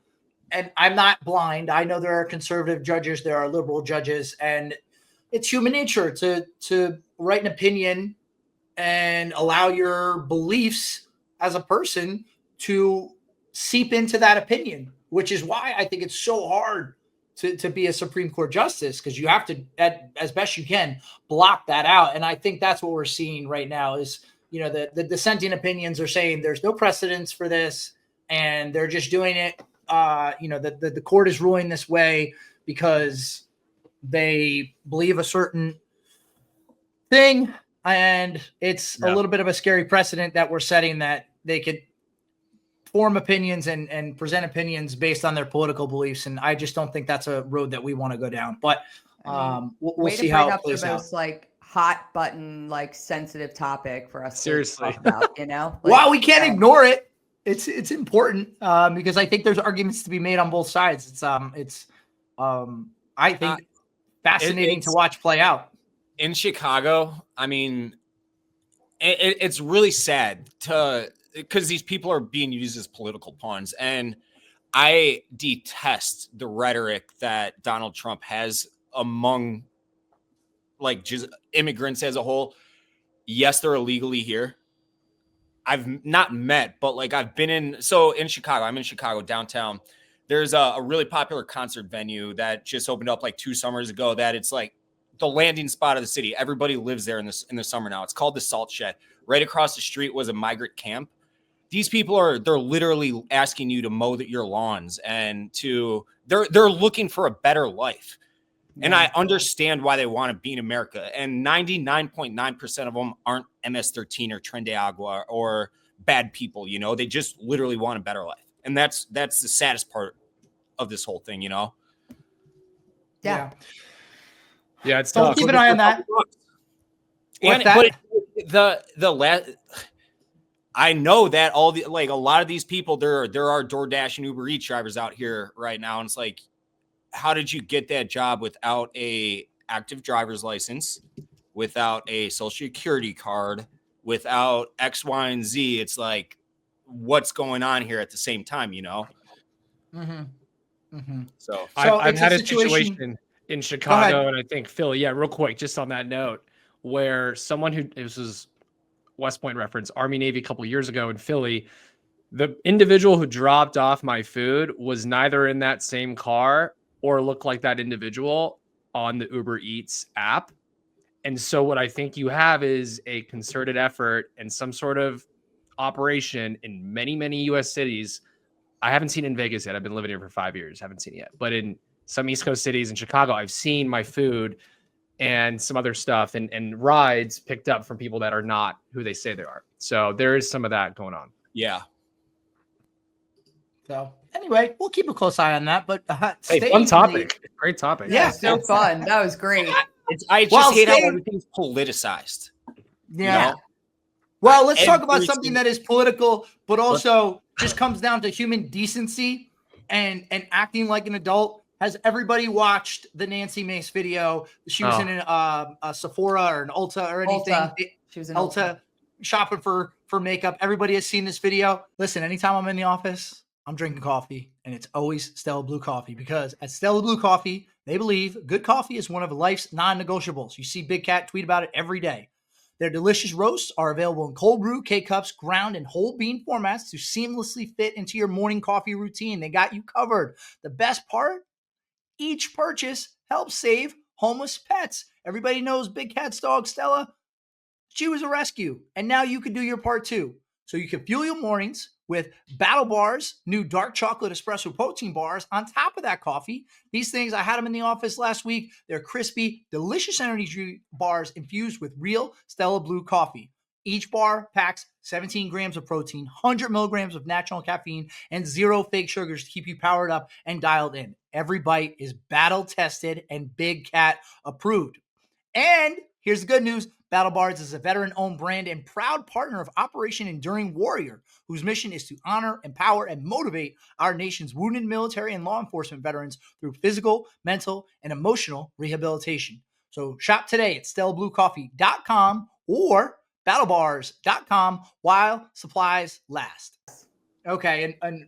and I'm not blind, I know there are conservative judges, there are liberal judges, and it's human nature to write an opinion and allow your beliefs as a person to seep into that opinion, which is why I think it's so hard to be a Supreme Court justice, because you have to, as best you can, block that out. And I think that's what we're seeing right now is, you know, the dissenting opinions are saying there's no precedence for this, and they're just doing it. You know, the court is ruling this way because they believe a certain thing. And it's a little bit of a scary precedent that we're setting, that they could form opinions and present opinions based on their political beliefs. And I just don't think that's a road that we want to go down, but we'll see how it plays out. Most like hot button, like sensitive topic for us Seriously. to talk about, you know? Like, well, we can't ignore it. It's important because I think there's arguments to be made on both sides. It's I think fascinating to watch play out. In Chicago, I mean, it's really sad because these people are being used as political pawns. And I detest the rhetoric that Donald Trump has among like just immigrants as a whole. Yes, they're illegally here. I've not met, but like I've been in Chicago, I'm in Chicago downtown. There's a really popular concert venue that just opened up like 2 summers ago that it's like the landing spot of the city. Everybody lives there in the summer now. It's called the Salt Shed. Right across the street was a migrant camp. These people they're literally asking you to mow your lawns, and they're looking for a better life. And I understand why they want to be in America. And 99.9% of them aren't MS-13 or Tren de Agua or bad people, you know, they just literally want a better life. And that's the saddest part of this whole thing, you know? Yeah. Yeah, it's So tough. keep an eye on that. I know that a lot of these people, there are DoorDash and Uber Eats drivers out here right now. And it's like, how did you get that job without a active driver's license, without a social security card, without X, Y, and Z? It's like, what's going on here at the same time, you know? Mm-hmm. Mm-hmm. So I've had a situation in Chicago, and I think Philly, real quick, just on that note, where someone this was West Point reference, Army Navy a couple of years ago in Philly, the individual who dropped off my food was neither in that same car or looked like that individual on the Uber Eats app. And so what I think you have is a concerted effort and some sort of operation in many, many US cities. I haven't seen it in Vegas yet. I've been living here for 5 years. Haven't seen it yet. But in some East Coast cities in Chicago, I've seen my food and some other stuff and rides picked up from people that are not who they say they are. So there is some of that going on. Yeah. So anyway, we'll keep a close eye on that. But hey, fun topic. Great topic. Yeah, so fun. That was great. I just hate how everything's politicized. Yeah. You know? Well, let's talk about something that is political, but also just comes down to human decency and acting like an adult. Has everybody watched the Nancy Mace video? She was in a Sephora or an Ulta or anything. She was in Ulta shopping for makeup. Everybody has seen this video. Listen, anytime I'm in the office, I'm drinking coffee, and it's always Stella Blue Coffee, because at Stella Blue Coffee, they believe good coffee is one of life's non-negotiables. You see Big Cat tweet about it every day. Their delicious roasts are available in cold brew, K-Cups, ground, and whole bean formats to seamlessly fit into your morning coffee routine. They got you covered. The best part? Each purchase helps save homeless pets. Everybody knows Big Cat's dog, Stella. She was a rescue, and now you can do your part too. So you can fuel your mornings with Battle Bars, new dark chocolate espresso protein bars on top of that coffee. These things, I had them in the office last week. They're crispy, delicious energy bars infused with real Stella Blue coffee. Each bar packs 17 grams of protein, 100 milligrams of natural caffeine, and 0 fake sugars to keep you powered up and dialed in. Every bite is battle tested and Big Cat approved. And here's the good news. Battle Bars is a veteran-owned brand and proud partner of Operation Enduring Warrior, whose mission is to honor, empower, and motivate our nation's wounded military and law enforcement veterans through physical, mental, and emotional rehabilitation. So shop today at StellaBlueCoffee.com or BattleBars.com while supplies last. Okay, and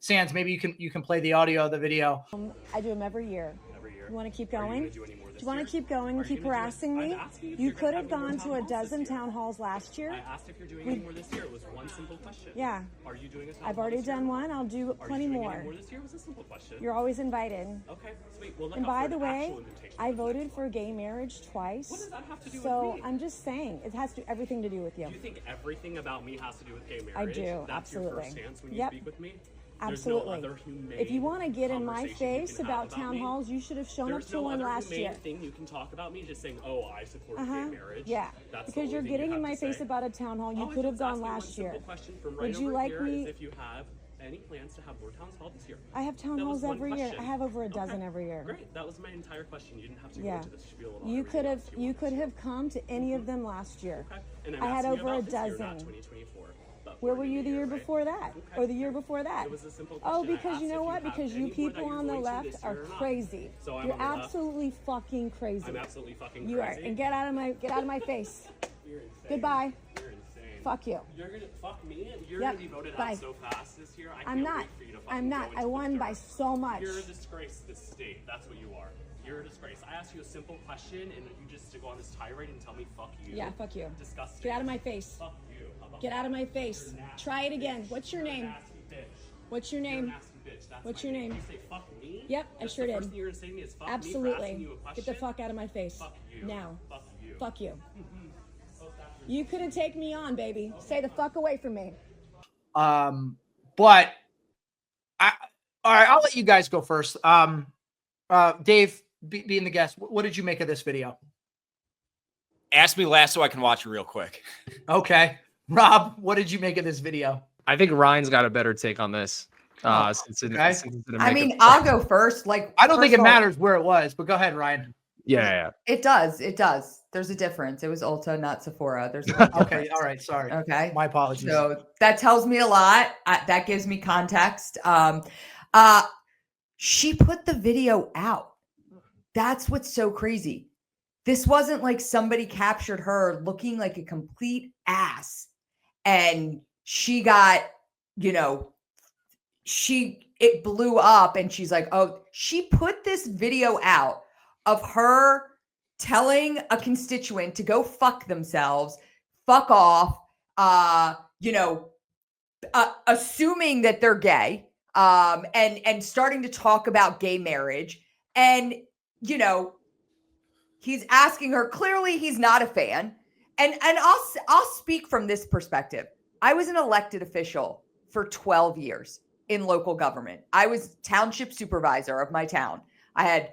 Sands, maybe you can play the audio of the video. I do them every year. You want to keep going? Do you want to keep going and keep harassing me? You could have gone to a dozen town halls last year. I asked if you're doing any more this year. It was one simple question. Yeah. Are you doing a town I've hall already this year? done one. I'll do plenty more. Any more this year? It was a simple question. You're always invited. Okay, sweet. We'll look And out by for the an way, actual invitation I this voted next for one. gay marriage twice. What does that have to do So with me? I'm just saying, it has to everything to do with you. Do you think everything about me has to do with gay marriage? I do, That's absolutely. your first stance when you Yep. speak with me? Absolutely. There's no other humane If you want to get in my conversation you face can about have town me? halls, you should have shown There's up to no one other last humane year. thing you can talk about me just saying, oh, I support gay marriage. Yeah, That's the because only you're thing getting you in have my to face say. about a town hall. You All I could did have was gone ask you one last year. simple question from Would right you over like here me? is if you have any plans to have more town halls this year. I have town That was halls one every year. question. I have over a dozen Okay, every year. Great. That was my entire question. You didn't have to go Yeah. into the spiel about You everything could have else you could wanted have come to any of them last year. to. Okay. And I'm I had asking you over a about this year, not dozen. 2024. But Where we're were in you the year right? before that? Okay. Or the year before that? It was a simple question. Oh, I because asked you know if what? have Because you any more that people you're on the going to left this are year or not. crazy. So I'm You're on the left. absolutely fucking crazy. I'm absolutely fucking You are. crazy. And get out of my face. You're insane. Goodbye. You're insane. Fuck you. You're gonna fuck me. You're Yep. gonna be voted Bye. out so fast this year. I I'm can't not. wait for you to fucking I'm go not. into I the won by dirt. so much. You're a disgrace to this state. That's what you are. You're a disgrace. I asked you a simple question and you just to go on this tirade and tell me fuck you. Yeah, fuck you. Disgusting. Get out of my face. Fuck you. How about Get out of that? my face. You're a nasty Try it again. bitch. What's your You're a name? nasty bitch. What's your You're a name? nasty bitch. That's What's my your name? You say fuck me? Yep, I That's sure the did. first thing you're gonna say to me is fuck me for asking Absolutely. you a question? Get the fuck out of my face. Fuck you. Now. Fuck you. Fuck you. You couldn't take me on, baby. Stay the fuck away from me. But all right, I'll let you guys go first. Dave, being the guest, what did you make of this video? Ask me last so I can watch it real quick. Okay. Rob, what did you make of this video? I think Ryan's got a better take on this. Since okay. since it's I mean, I'll go first. Like, I don't think first it of all, matters where it was, but go ahead, Ryan. yeah. It does. It does. There's a difference. It was Ulta, not Sephora. There's a big Okay. difference. All right. Sorry. Okay. My apologies. So that tells me a lot. That gives me context. She put the video out. That's what's so crazy. This wasn't like somebody captured her looking like a complete ass and she got, it blew up and she's like, oh, she put this video out of her telling a constituent to go fuck themselves, fuck off, assuming that they're gay, and starting to talk about gay marriage. And, he's asking her, clearly he's not a fan. And I'll speak from this perspective. I was an elected official for 12 years in local government. I was township supervisor of my town. I had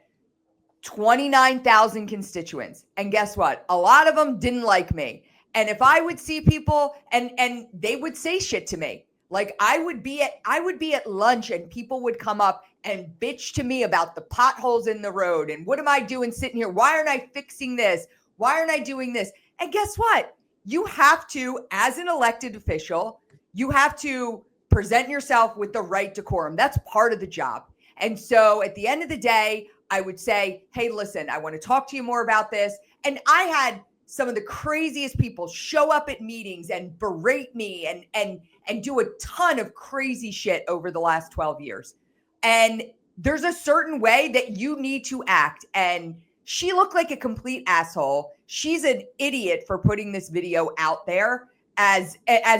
29,000 constituents. And guess what? A lot of them didn't like me. And if I would see people and they would say shit to me, like I would be at lunch and people would come up and bitch to me about the potholes in the road. And what am I doing sitting here? Why aren't I fixing this? Why aren't I doing this? And guess what? You have to, as an elected official, you have to present yourself with the right decorum. That's part of the job. And so at the end of the day, I would say, hey, listen, I want to talk to you more about this. And I had some of the craziest people show up at meetings and berate me and do a ton of crazy shit over the last 12 years. And there's a certain way that you need to act. And she looked like a complete asshole. she's an idiot for putting this video out there as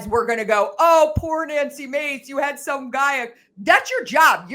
we're going to go, oh, poor Nancy Mace, you had some guy. That's your job.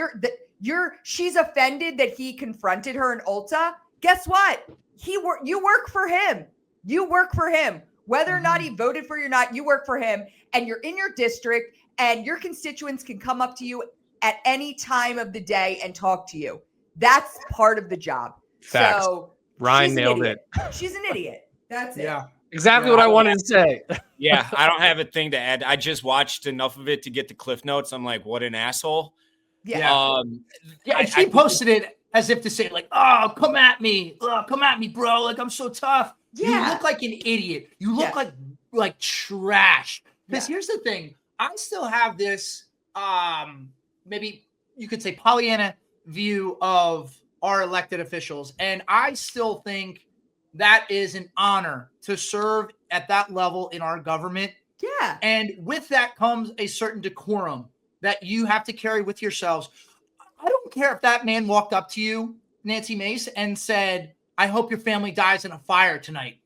She's offended that he confronted her in Ulta. Guess what? You work for him. You work for him. Whether or not he voted for you or not, you work for him, and you're in your district, and your constituents can come up to you at any time of the day and talk to you. That's part of the job. Facts. So Ryan nailed it. She's an idiot. That's it. Yeah. Exactly what I wanted to say. Yeah, I don't have a thing to add. I just watched enough of it to get the cliff notes. I'm like, what an asshole. Yeah. She posted it as if to say, like, oh, come at me. Oh, come at me, bro. Like, I'm so tough. Yeah. You look like an idiot. You look like trash. Because here's the thing. I still have this, maybe you could say Pollyanna view of our elected officials. And I still think that is an honor to serve at that level in our government. Yeah. And with that comes a certain decorum that you have to carry with yourselves. I don't care if that man walked up to you, Nancy Mace, and said, I hope your family dies in a fire tonight.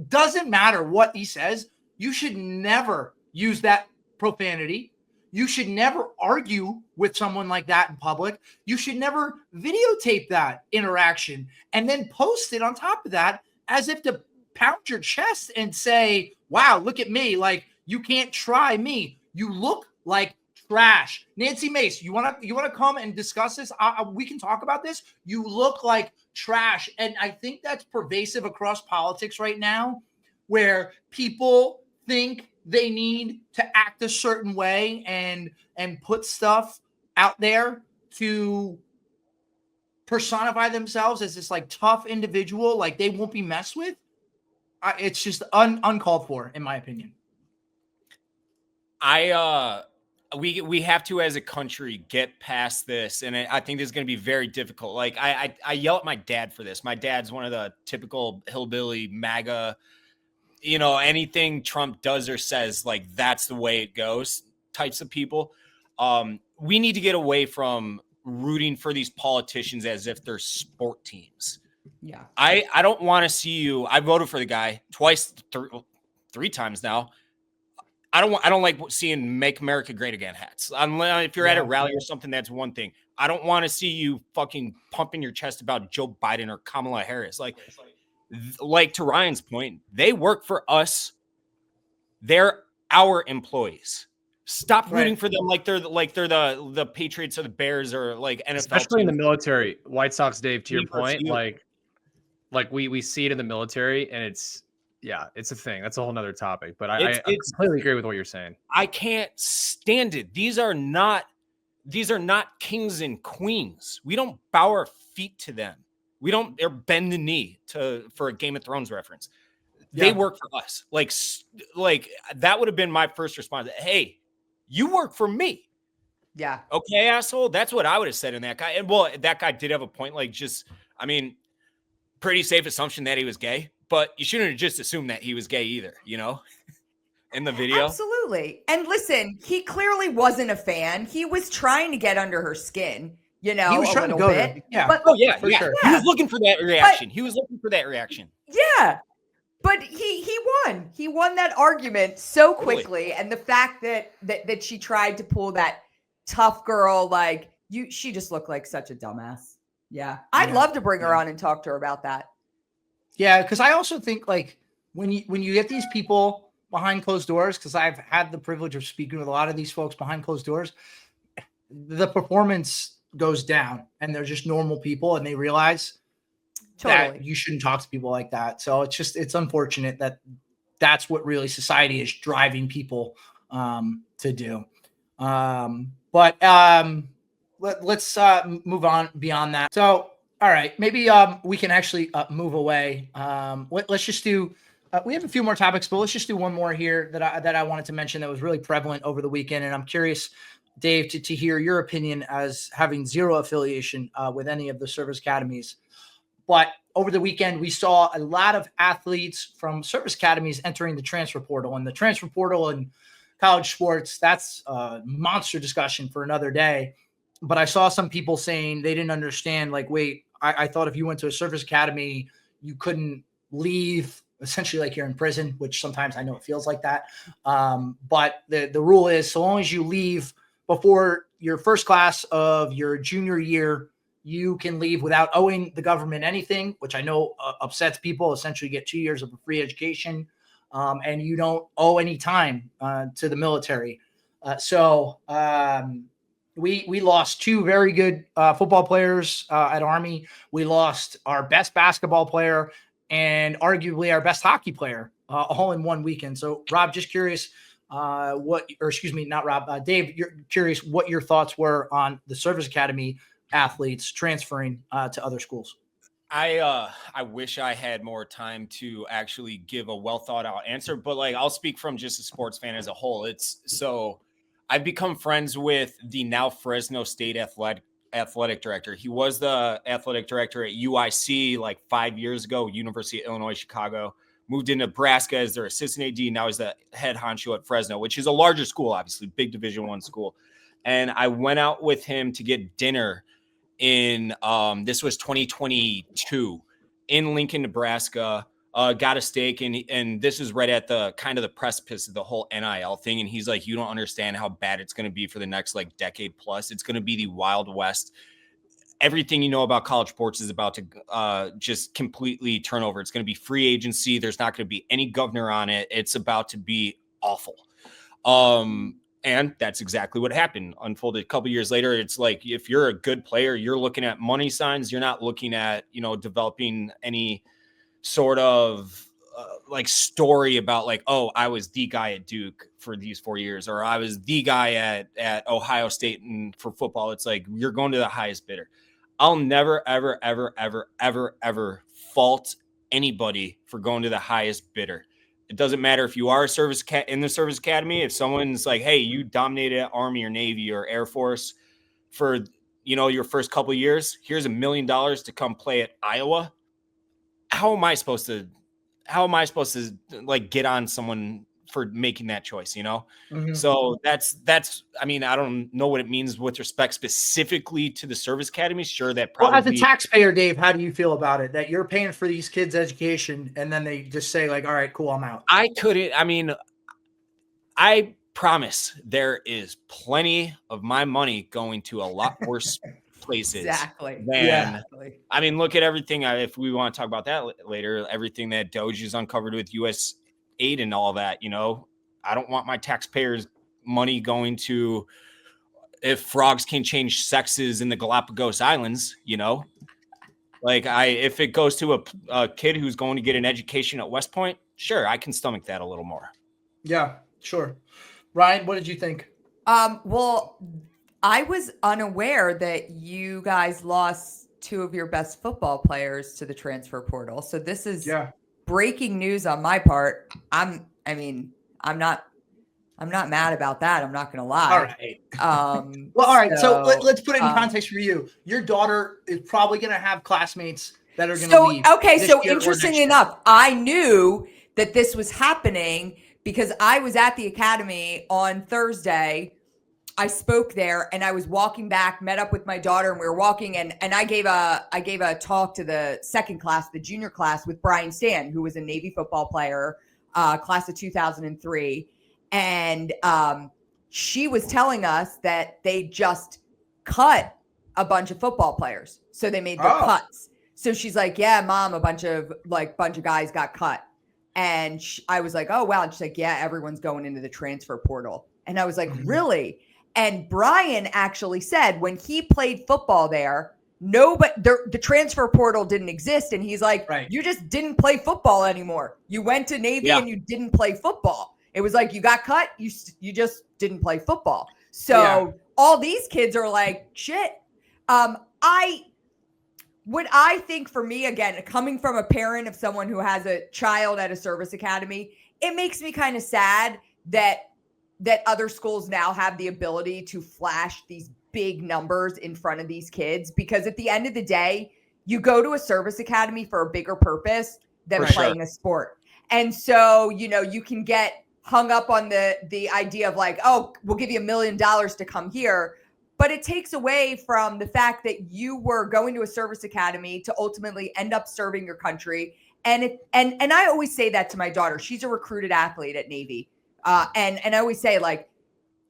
Doesn't matter what he says. You should never use that profanity. You should never argue with someone like that in public. You should never videotape that interaction and then post it on top of that as if to pound your chest and say, wow, look at me. Like, you can't try me. You look like trash. Nancy Mace, you want to come and discuss this? We can talk about this. You look like trash. And I think that's pervasive across politics right now, where people think they need to act a certain way and put stuff out there to personify themselves as this like tough individual, like they won't be messed with. It's just uncalled for, in my opinion. We have to, as a country, get past this, and I think this is going to be very difficult. Like I yell at my dad for this. My dad's one of the typical hillbilly MAGA, anything Trump does or says, like, that's the way it goes types of people. We need to get away from rooting for these politicians as if they're sport teams. Yeah. I don't want to see you. I voted for the guy twice, three times now. I don't like seeing "Make America Great Again" hats. If you're at a rally or something, that's one thing. I don't want to see you fucking pumping your chest about Joe Biden or Kamala Harris. Like to Ryan's point, they work for us. They're our employees. Stop rooting for them like they're the Patriots or the Bears or like NFL. Especially teams. in the military. White Sox, Dave, to your point, like we see it in the military, and it's a thing. That's a whole nother topic. But I completely agree with what you're saying. I can't stand it. These are not kings and queens. We don't bow our feet to them. We don't bend the knee for a Game of Thrones reference. They work for us. Like that would have been my first response. Hey, you work for me. Yeah. Okay, asshole. That's what I would have said in that guy. And well, that guy did have a point. Pretty safe assumption that he was gay, but you shouldn't have just assumed that he was gay either, in the video. Absolutely. And listen, he clearly wasn't a fan. He was trying to get under her skin, he was trying to go bit. Yeah. But, for sure. He was looking for that reaction. Yeah. But he won. He won that argument so quickly. And the fact that she tried to pull that tough girl, she just looked like such a dumbass. Yeah. I'd love to bring her on and talk to her about that. Yeah, because I also think when you get these people behind closed doors, because I've had the privilege of speaking with a lot of these folks behind closed doors, the performance goes down and they're just normal people and they realize that you shouldn't talk to people like that. So it's unfortunate that that's what really society is driving people to do. Let's move on beyond that. So, all right, maybe we can actually move away. Let's just do. We have a few more topics, but let's just do one more here that I wanted to mention that was really prevalent over the weekend, and I'm curious, Dave, to hear your opinion as having zero affiliation with any of the service academies. But over the weekend, we saw a lot of athletes from service academies entering the transfer portal, and the transfer portal in college sports, that's a monster discussion for another day. But I saw some people saying they didn't understand, wait, I thought if you went to a service academy, you couldn't leave essentially like you're in prison, which sometimes I know it feels like that. But the rule is so long as you leave before your first class of your junior year, you can leave without owing the government anything, which I know upsets people. Essentially get 2 years of a free education, and you don't owe any time to the military. We lost two very good football players at Army. We lost our best basketball player and arguably our best hockey player all in one weekend. So, Rob, just curious Dave, you're curious what your thoughts were on the service academy athletes transferring to other schools. I wish I had more time to actually give a well thought out answer, but like I'll speak from just a sports fan as a whole. I've become friends with the now Fresno State athletic director. He was the athletic director at UIC like 5 years ago, University of Illinois, Chicago. Moved to Nebraska as their assistant AD. Now he's the head honcho at Fresno, which is a larger school, obviously, big Division I school. And I went out with him to get dinner in this was 2022 in Lincoln, Nebraska. Got a steak, and this is right at the kind of the precipice of the whole NIL thing. And he's like, you don't understand how bad it's going to be for the next like decade plus. It's going to be the Wild West. Everything you know about college sports is about to just completely turn over. It's going to be free agency. There's not going to be any governor on it. It's about to be awful. And that's exactly what happened. Unfolded a couple years later. It's like, if you're a good player, you're looking at money signs. You're not looking at, developing any sort of like story about like, oh, I was the guy at Duke for these 4 years, or I was the guy at Ohio State and for football. It's like, you're going to the highest bidder. I'll never, ever, ever, ever, ever, ever fault anybody for going to the highest bidder. It doesn't matter if you are in the service academy. If someone's like, hey, you dominated Army or Navy or Air Force for, your first couple of years, here's $1 million to come play at Iowa. How am I supposed to like get on someone for making that choice, Mm-hmm. So that's, I don't know what it means with respect specifically to the service academy. Sure. That probably, well, as a taxpayer, Dave, how do you feel about it? That you're paying for these kids' education and then they just say like, all right, cool, I'm out. I promise there is plenty of my money going to a lot worse places. Exactly. Look at everything. If we want to talk about that later, everything that Doge has uncovered with U.S. aid and all that, I don't want my taxpayers' money going to if frogs can change sexes in the Galapagos Islands, if it goes to a kid who's going to get an education at West Point, sure, I can stomach that a little more. Yeah, sure. Ryan, what did you think? Well, I was unaware that you guys lost two of your best football players to the transfer portal. So this is breaking news on my part. I'm not mad about that. I'm not going to lie. All right. All right. So let's put it in context for you. Your daughter is probably going to have classmates that are going to leave. Okay. So interestingly enough, I knew that this was happening because I was at the academy on Thursday. I spoke there and I was walking back, met up with my daughter, and we were walking and I gave a talk to the second class, the junior class, with Brian Stan, who was a Navy football player, class of 2003. And she was telling us that they just cut a bunch of football players. So they made the cuts. So she's like, yeah, Mom, a bunch of guys got cut. And I was like, oh, wow. And she's like, yeah, everyone's going into the transfer portal. And I was like, really? And Brian actually said when he played football there, the transfer portal didn't exist. And he's like, You just didn't play football anymore. You went to Navy and you didn't play football. It was like you got cut. You just didn't play football. So all these kids are like, shit. I think for me, again, coming from a parent of someone who has a child at a service academy, it makes me kind of sad that other schools now have the ability to flash these big numbers in front of these kids, because at the end of the day, you go to a service academy for a bigger purpose than playing a sport. And so, you can get hung up on the idea of like, oh, we'll give you $1 million to come here. But it takes away from the fact that you were going to a service academy to ultimately end up serving your country And I always say that to my daughter. She's a recruited athlete at Navy. And I always say, like,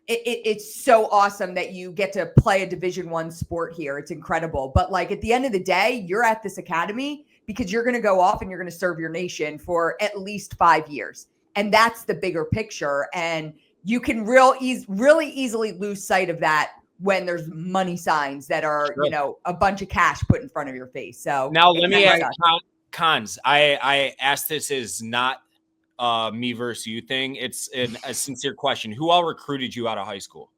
it's so awesome that you get to play a Division I sport here. It's incredible. But like at the end of the day, you're at this academy because you're going to go off and you're going to serve your nation for at least 5 years. And that's the bigger picture. And you can really easily lose sight of that when there's money signs that are, Sure. you know, a bunch of cash put in front of your face. So Now let me ask kinda cons. I asked this is not me versus you thing. It's a sincere question. Who all recruited you out of high school?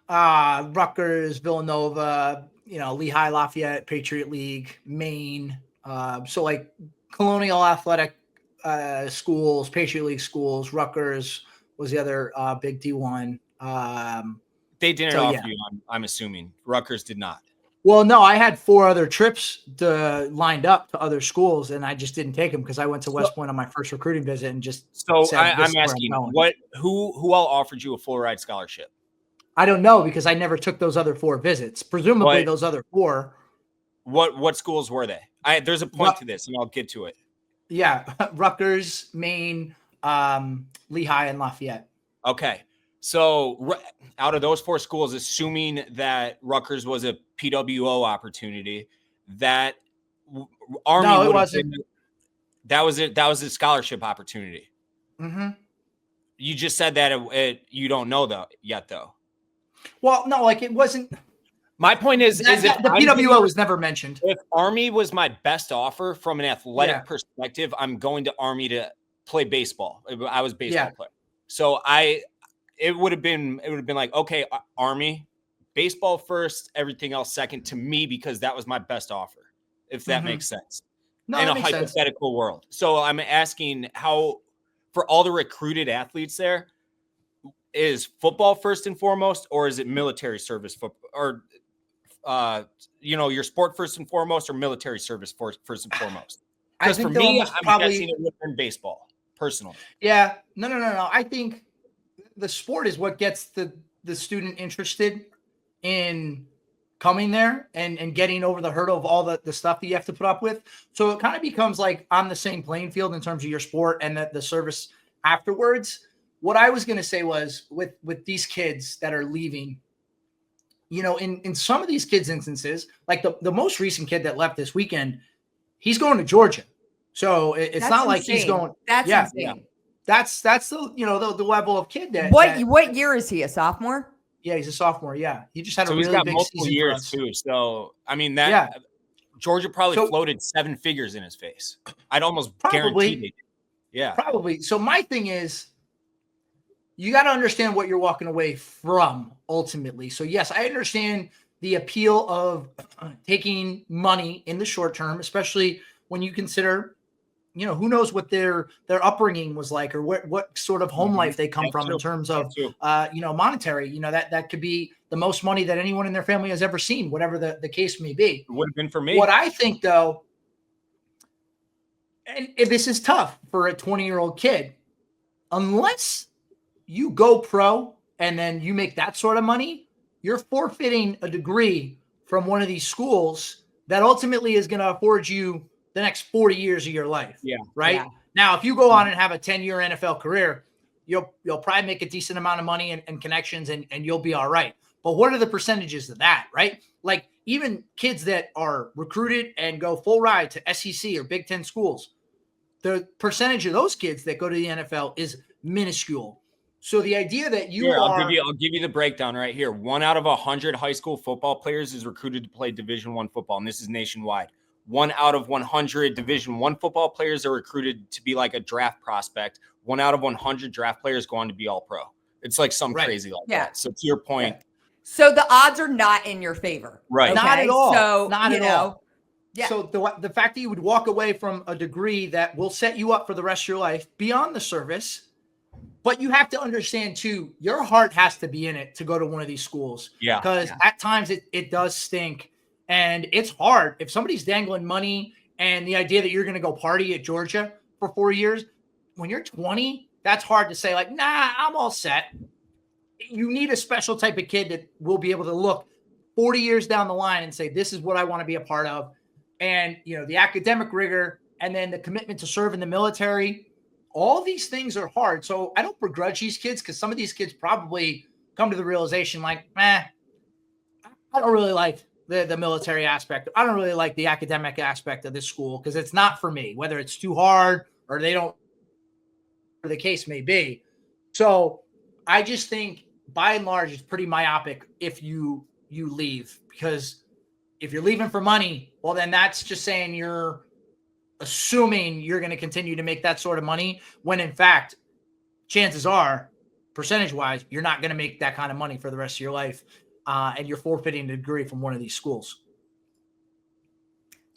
Rutgers, Villanova, you know, Lehigh, Lafayette, Patriot League, Maine. So like Colonial Athletic schools, Patriot League schools. Rutgers was the other big D1. They didn't So, offer yeah. you. I'm assuming Rutgers did not. Well, no, I had 4 other trips lined up to other schools, and I just didn't take them because I went to West Point on my first recruiting visit and just So said, "This is I'm where asking, going." who all offered you a full ride scholarship? I don't know because I never took those other 4 visits. Presumably, What- those other 4. What schools were they? There's a point to this, and I'll get to it. Yeah, Rutgers, Maine, Lehigh, and Lafayette. Okay. So out of those 4 schools, assuming that Rutgers was a PWO opportunity, that Army No, it would have wasn't. been, that was it. That was a scholarship opportunity. Mm-hmm. You just said that you don't know though yet though. Well, no, like it wasn't. My point is The PWO was never mentioned. If Army was my best offer from an athletic Yeah. perspective, I'm going to Army to play baseball. I was a baseball Yeah. player. So it would have been like, okay, Army, baseball first, everything else second to me, because that was my best offer, if that Mhm. makes sense. No, In that a makes sense. hypothetical world. So I'm asking how, for all the recruited athletes there, is football first and foremost, or is it military service football, or your sport first and foremost, or military service first and foremost? I Because for think they'll me, almost I'm guessing it would have been baseball, personally. Yeah. No. I think the sport is what gets the student interested in coming there and getting over the hurdle of all the stuff that you have to put up with. So it kind of becomes like on the same playing field in terms of your sport and the service afterwards. What I was going to say was with these kids that are leaving, you know, in some of these kids' instances, like the most recent kid that left this weekend, he's going to Georgia. So it's That's not like he's insane. going. That's yeah, insane. That's the, you know, the level of kid that What year is he? A sophomore? Yeah, he's a sophomore. Yeah, he just had So a he's really got big multiple season for years us. too. So I mean Yeah. Georgia probably So- floated 7 figures in his face. I'd almost Probably. guarantee they did. Yeah. Probably. So my thing is, you got to understand what you're walking away from ultimately. So yes, I understand the appeal of taking money in the short term, especially when you consider, you know, who knows what their upbringing was like, or what sort of home life they come That's from true. in terms of, That's true. monetary. You know, that could be the most money that anyone in their family has ever seen, whatever the case may be. It would have been for me. What I think though, and this is tough for a 20-year-old kid, unless you go pro and then you make that sort of money, you're forfeiting a degree from one of these schools that ultimately is going to afford you the next 40 years of your life. Yeah. Right. Yeah. Now, if you go on and have a 10-year NFL career, you'll probably make a decent amount of money and connections and you'll be all right. But what are the percentages of that? Right. Like even kids that are recruited and go full ride to SEC or Big Ten schools, the percentage of those kids that go to the NFL is minuscule. So the idea that I'll give you the breakdown right here. 1 out of 100 high school football players is recruited to play Division I football, and this is nationwide. 1 out of 100 Division I football players are recruited to be like a draft prospect. 1 out of 100 draft players go on to be all pro. It's like something Right. crazy like Yeah. that. So to your point, So the odds are not in your favor. Right. Not at all. So, Not you at know, all. Yeah. So the fact that you would walk away from a degree that will set you up for the rest of your life beyond the service, but you have to understand too, your heart has to be in it to go to one of these schools. Yeah. Because at times it does stink and it's hard. If somebody's dangling money and the idea that you're going to go party at Georgia for 4 years, when you're 20, that's hard to say like, nah, I'm all set. You need a special type of kid that will be able to look 40 years down the line and say, this is what I want to be a part of. And, you know, the academic rigor and then the commitment to serve in the military. All these things are hard. So I don't begrudge these kids, because some of these kids probably come to the realization like, I don't really like the military aspect. I don't really like the academic aspect of this school because it's not for me, whether it's too hard or they don't, or the case may be. So I just think by and large, it's pretty myopic if you leave, because if you're leaving for money, well, then that's just saying you're assuming you're going to continue to make that sort of money, when in fact, chances are, percentage wise, you're not going to make that kind of money for the rest of your life. And you're forfeiting a degree from one of these schools.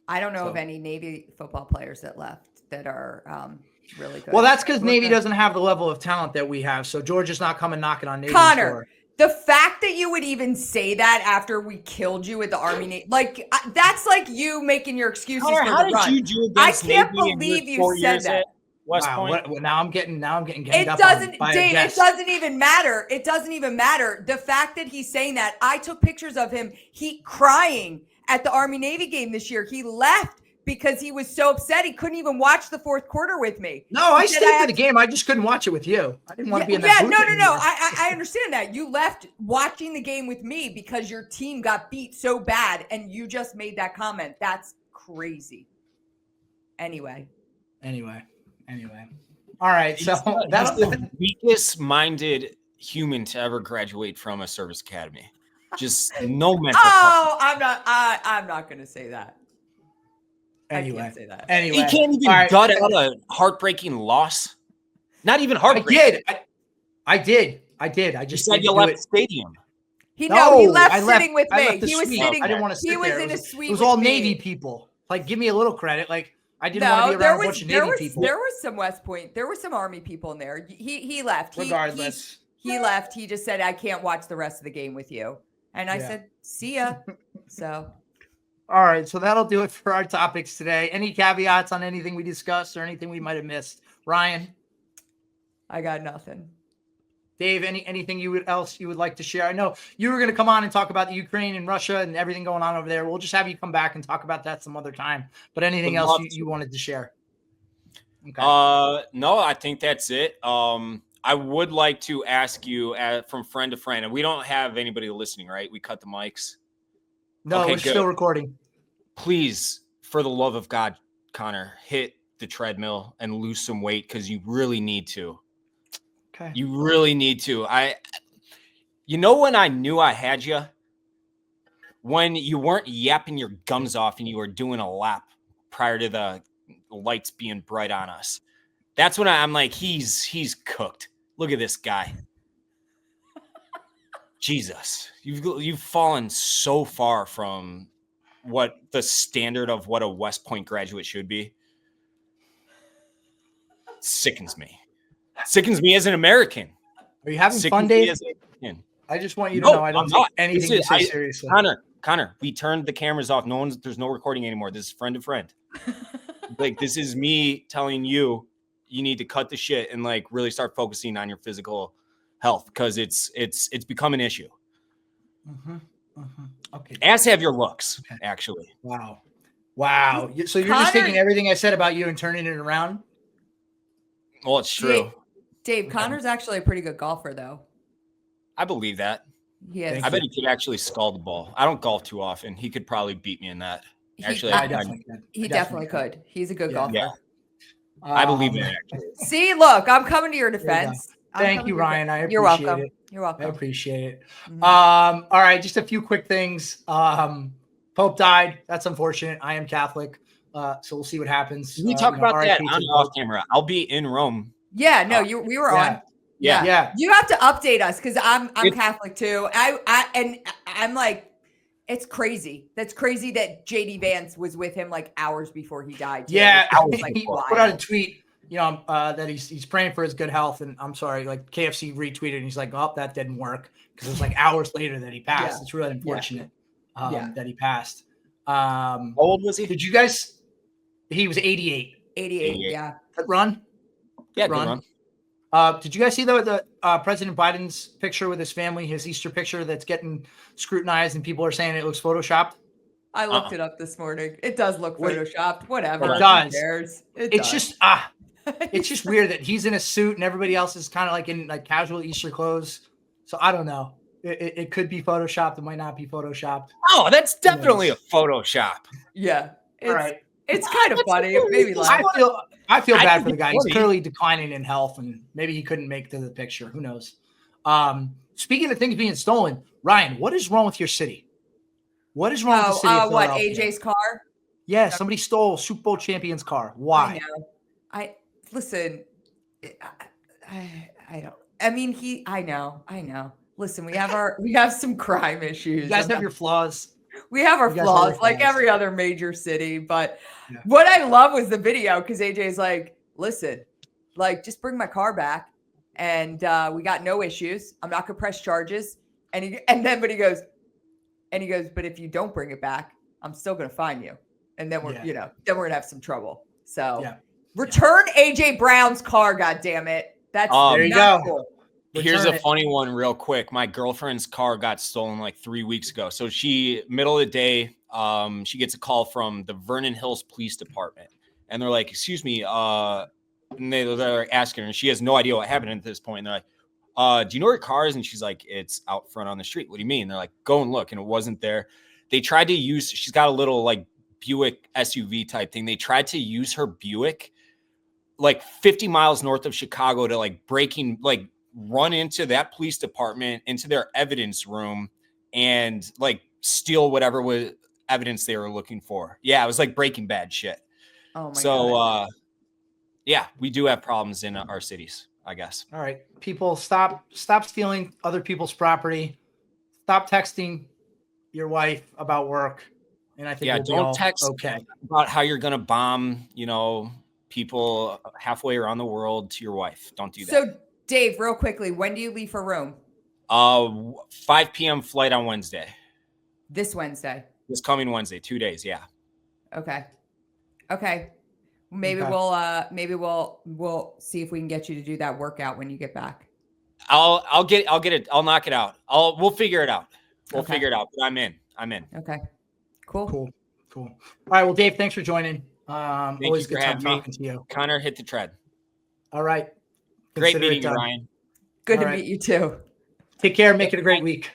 I don't know of any Navy football players that left that are really good. Well, that's because Navy doesn't have the level of talent that we have. So Georgia's not coming knocking on Navy's Connor, door. the fact that you would even say that after we killed you at the Army Navy, like that's like you making your excuses Connor, for how the did run. you do I against can't Navy in believe your you 4 said years that. at West Wow, Point? now I'm getting ganged It up doesn't, by a Dave. It guest. doesn't even matter. It doesn't even matter. The fact that he's saying that, I took pictures of him. He crying at the Army Navy game this year. He left because he was so upset he couldn't even watch the fourth quarter with me. No, I He said, stayed for the game. I just couldn't watch it with you. I didn't want to be in that booth no. anymore. I understand that. You left watching the game with me because your team got beat so bad, and you just made that comment. That's crazy. Anyway. All right. So That's the weakest minded human to ever graduate from a service academy. Just no mental. Oh, I'm not going to say that. I can't say that. Anyway, He can't even gut out a heartbreaking loss. Not even heartbreaking. I did. I just said you left the stadium. He left I sitting with I me. left the He was suite. sitting. I didn't want to sit He was there. in a suite. It was with all me. Navy people. Like, give me a little credit. Like, I didn't want to be around a bunch of Navy people. There was some West Point. There were some Army people in there. He left. Regardless, he left. He just said, "I can't watch the rest of the game with you," and I said, "See ya." So. All right, so that'll do it for our topics today. Any caveats on anything we discussed or anything we might have missed? Ryan? I got nothing. Dave, anything else you would like to share? I know you were going to come on and talk about the Ukraine and Russia and everything going on over there. We'll just have you come back and talk about that some other time. But anything else you wanted to share? Okay. No, I think that's it. I would like to ask you from friend to friend, and we don't have anybody listening, right? We cut the mics. No, okay, we're still recording. Please, for the love of God, Connor, hit the treadmill and lose some weight because you really need to. Okay. You really need to. When I knew I had you? When you weren't yapping your gums off and you were doing a lap prior to the lights being bright on us. That's when I'm like, he's cooked. Look at this guy. Jesus, you've fallen so far from what the standard of what a West Point graduate should be. Sickens me. Sickens me as an American. Are you having fun, Dave? I just want you to know I don't take anything you say seriously. Connor, we turned the cameras off. There's no recording anymore. This is friend to friend. Like, this is me telling you need to cut the shit and like really start focusing on your physical health, because it's become an issue. Okay. As have your looks, actually. Wow. So you're just taking everything I said about you and turning it around? Well, it's true. Dave, Connor's actually a pretty good golfer, though. I believe that. Yes. I bet he could actually skull the ball. I don't golf too often. He could probably beat me in that. Actually, he definitely could. He's a good golfer. Yeah. I believe in it. Actually. See, look, I'm coming to your defense. Thank you, Ryan. I appreciate You're welcome. it. You're welcome. I appreciate it. All right, just a few quick things. Pope died. That's unfortunate. I am Catholic, so we'll see what happens. We talk about that on off camera. I'll be in Rome. Yeah, no, we were on. Yeah. You have to update us because I'm Catholic too. I'm like, it's crazy. That's crazy that JD Vance was with him like hours before he died. Too. Yeah, like, he put out a tweet, that he's praying for his good health, and I'm sorry, like KFC retweeted, and he's like, "Oh, that didn't work," because it was like hours later that he passed. Yeah. It's really unfortunate that he passed. How old was he? Did you guys? He was 88. 88. Yeah. Good run. Yeah, good run. Did you guys see the President Biden's picture with his family, his Easter picture that's getting scrutinized, and people are saying it looks photoshopped? I looked it up this morning. It does look photoshopped. Whatever. It does. Who cares? It's just it's just weird that he's in a suit and everybody else is kind of like in like casual Easter clothes. So I don't know. It could be photoshopped. It might not be photoshopped. Oh, that's definitely a Photoshop. Yeah. It's, All right. It's kind of funny. Maybe like I feel bad for the guy. He's clearly declining in health, and maybe he couldn't make to the picture. Who knows? Speaking of things being stolen, Ryan, what is wrong with your city? What is wrong with the city of Philadelphia? AJ's car? Yeah, somebody stole Super Bowl champion's car. Why? I listen. I don't. I mean, I know. Listen, we have some crime issues. You guys have your flaws. We have our flaws, like every other major city. But what I love was the video because AJ's like, listen, like just bring my car back, and we got no issues. I'm not gonna press charges. But he goes, but if you don't bring it back, I'm still gonna fine you, and then we're gonna have some trouble. So return AJ Brown's car. God damn it, that's there you go. Cool. Here's a funny one real quick. My girlfriend's car got stolen like 3 weeks ago. So middle of the day, she gets a call from the Vernon Hills Police Department. And they're like, excuse me. And they're asking her, and she has no idea what happened at this point. And they're like, do you know where your car is? And she's like, it's out front on the street. What do you mean? They're like, go and look. And it wasn't there. They tried to use, she's got a little like Buick SUV type thing. They tried to use her Buick like 50 miles north of Chicago to like run into that police department, into their evidence room, and like steal whatever was evidence they were looking for. Yeah, it was like Breaking Bad shit. Oh my God. Yeah, we do have problems in our cities, I guess. All right, people, stop stealing other people's property. Stop texting your wife about work. And I think don't text okay about how you're gonna bomb, people halfway around the world to your wife. Don't do that. So Dave, real quickly, when do you leave for Rome? 5 p.m. flight on Wednesday. This Wednesday. This coming Wednesday, 2 days. Yeah. Okay. Maybe we'll see if we can get you to do that workout when you get back. I'll get it. I'll knock it out. We'll figure it out. We'll figure it out. But I'm in. Okay. Cool. All right. Well, Dave, thanks for joining. Always good time talking to you. Connor, hit the tread. All right. Great meeting you, Ryan. Good to meet you too. Take care. Make it a great week.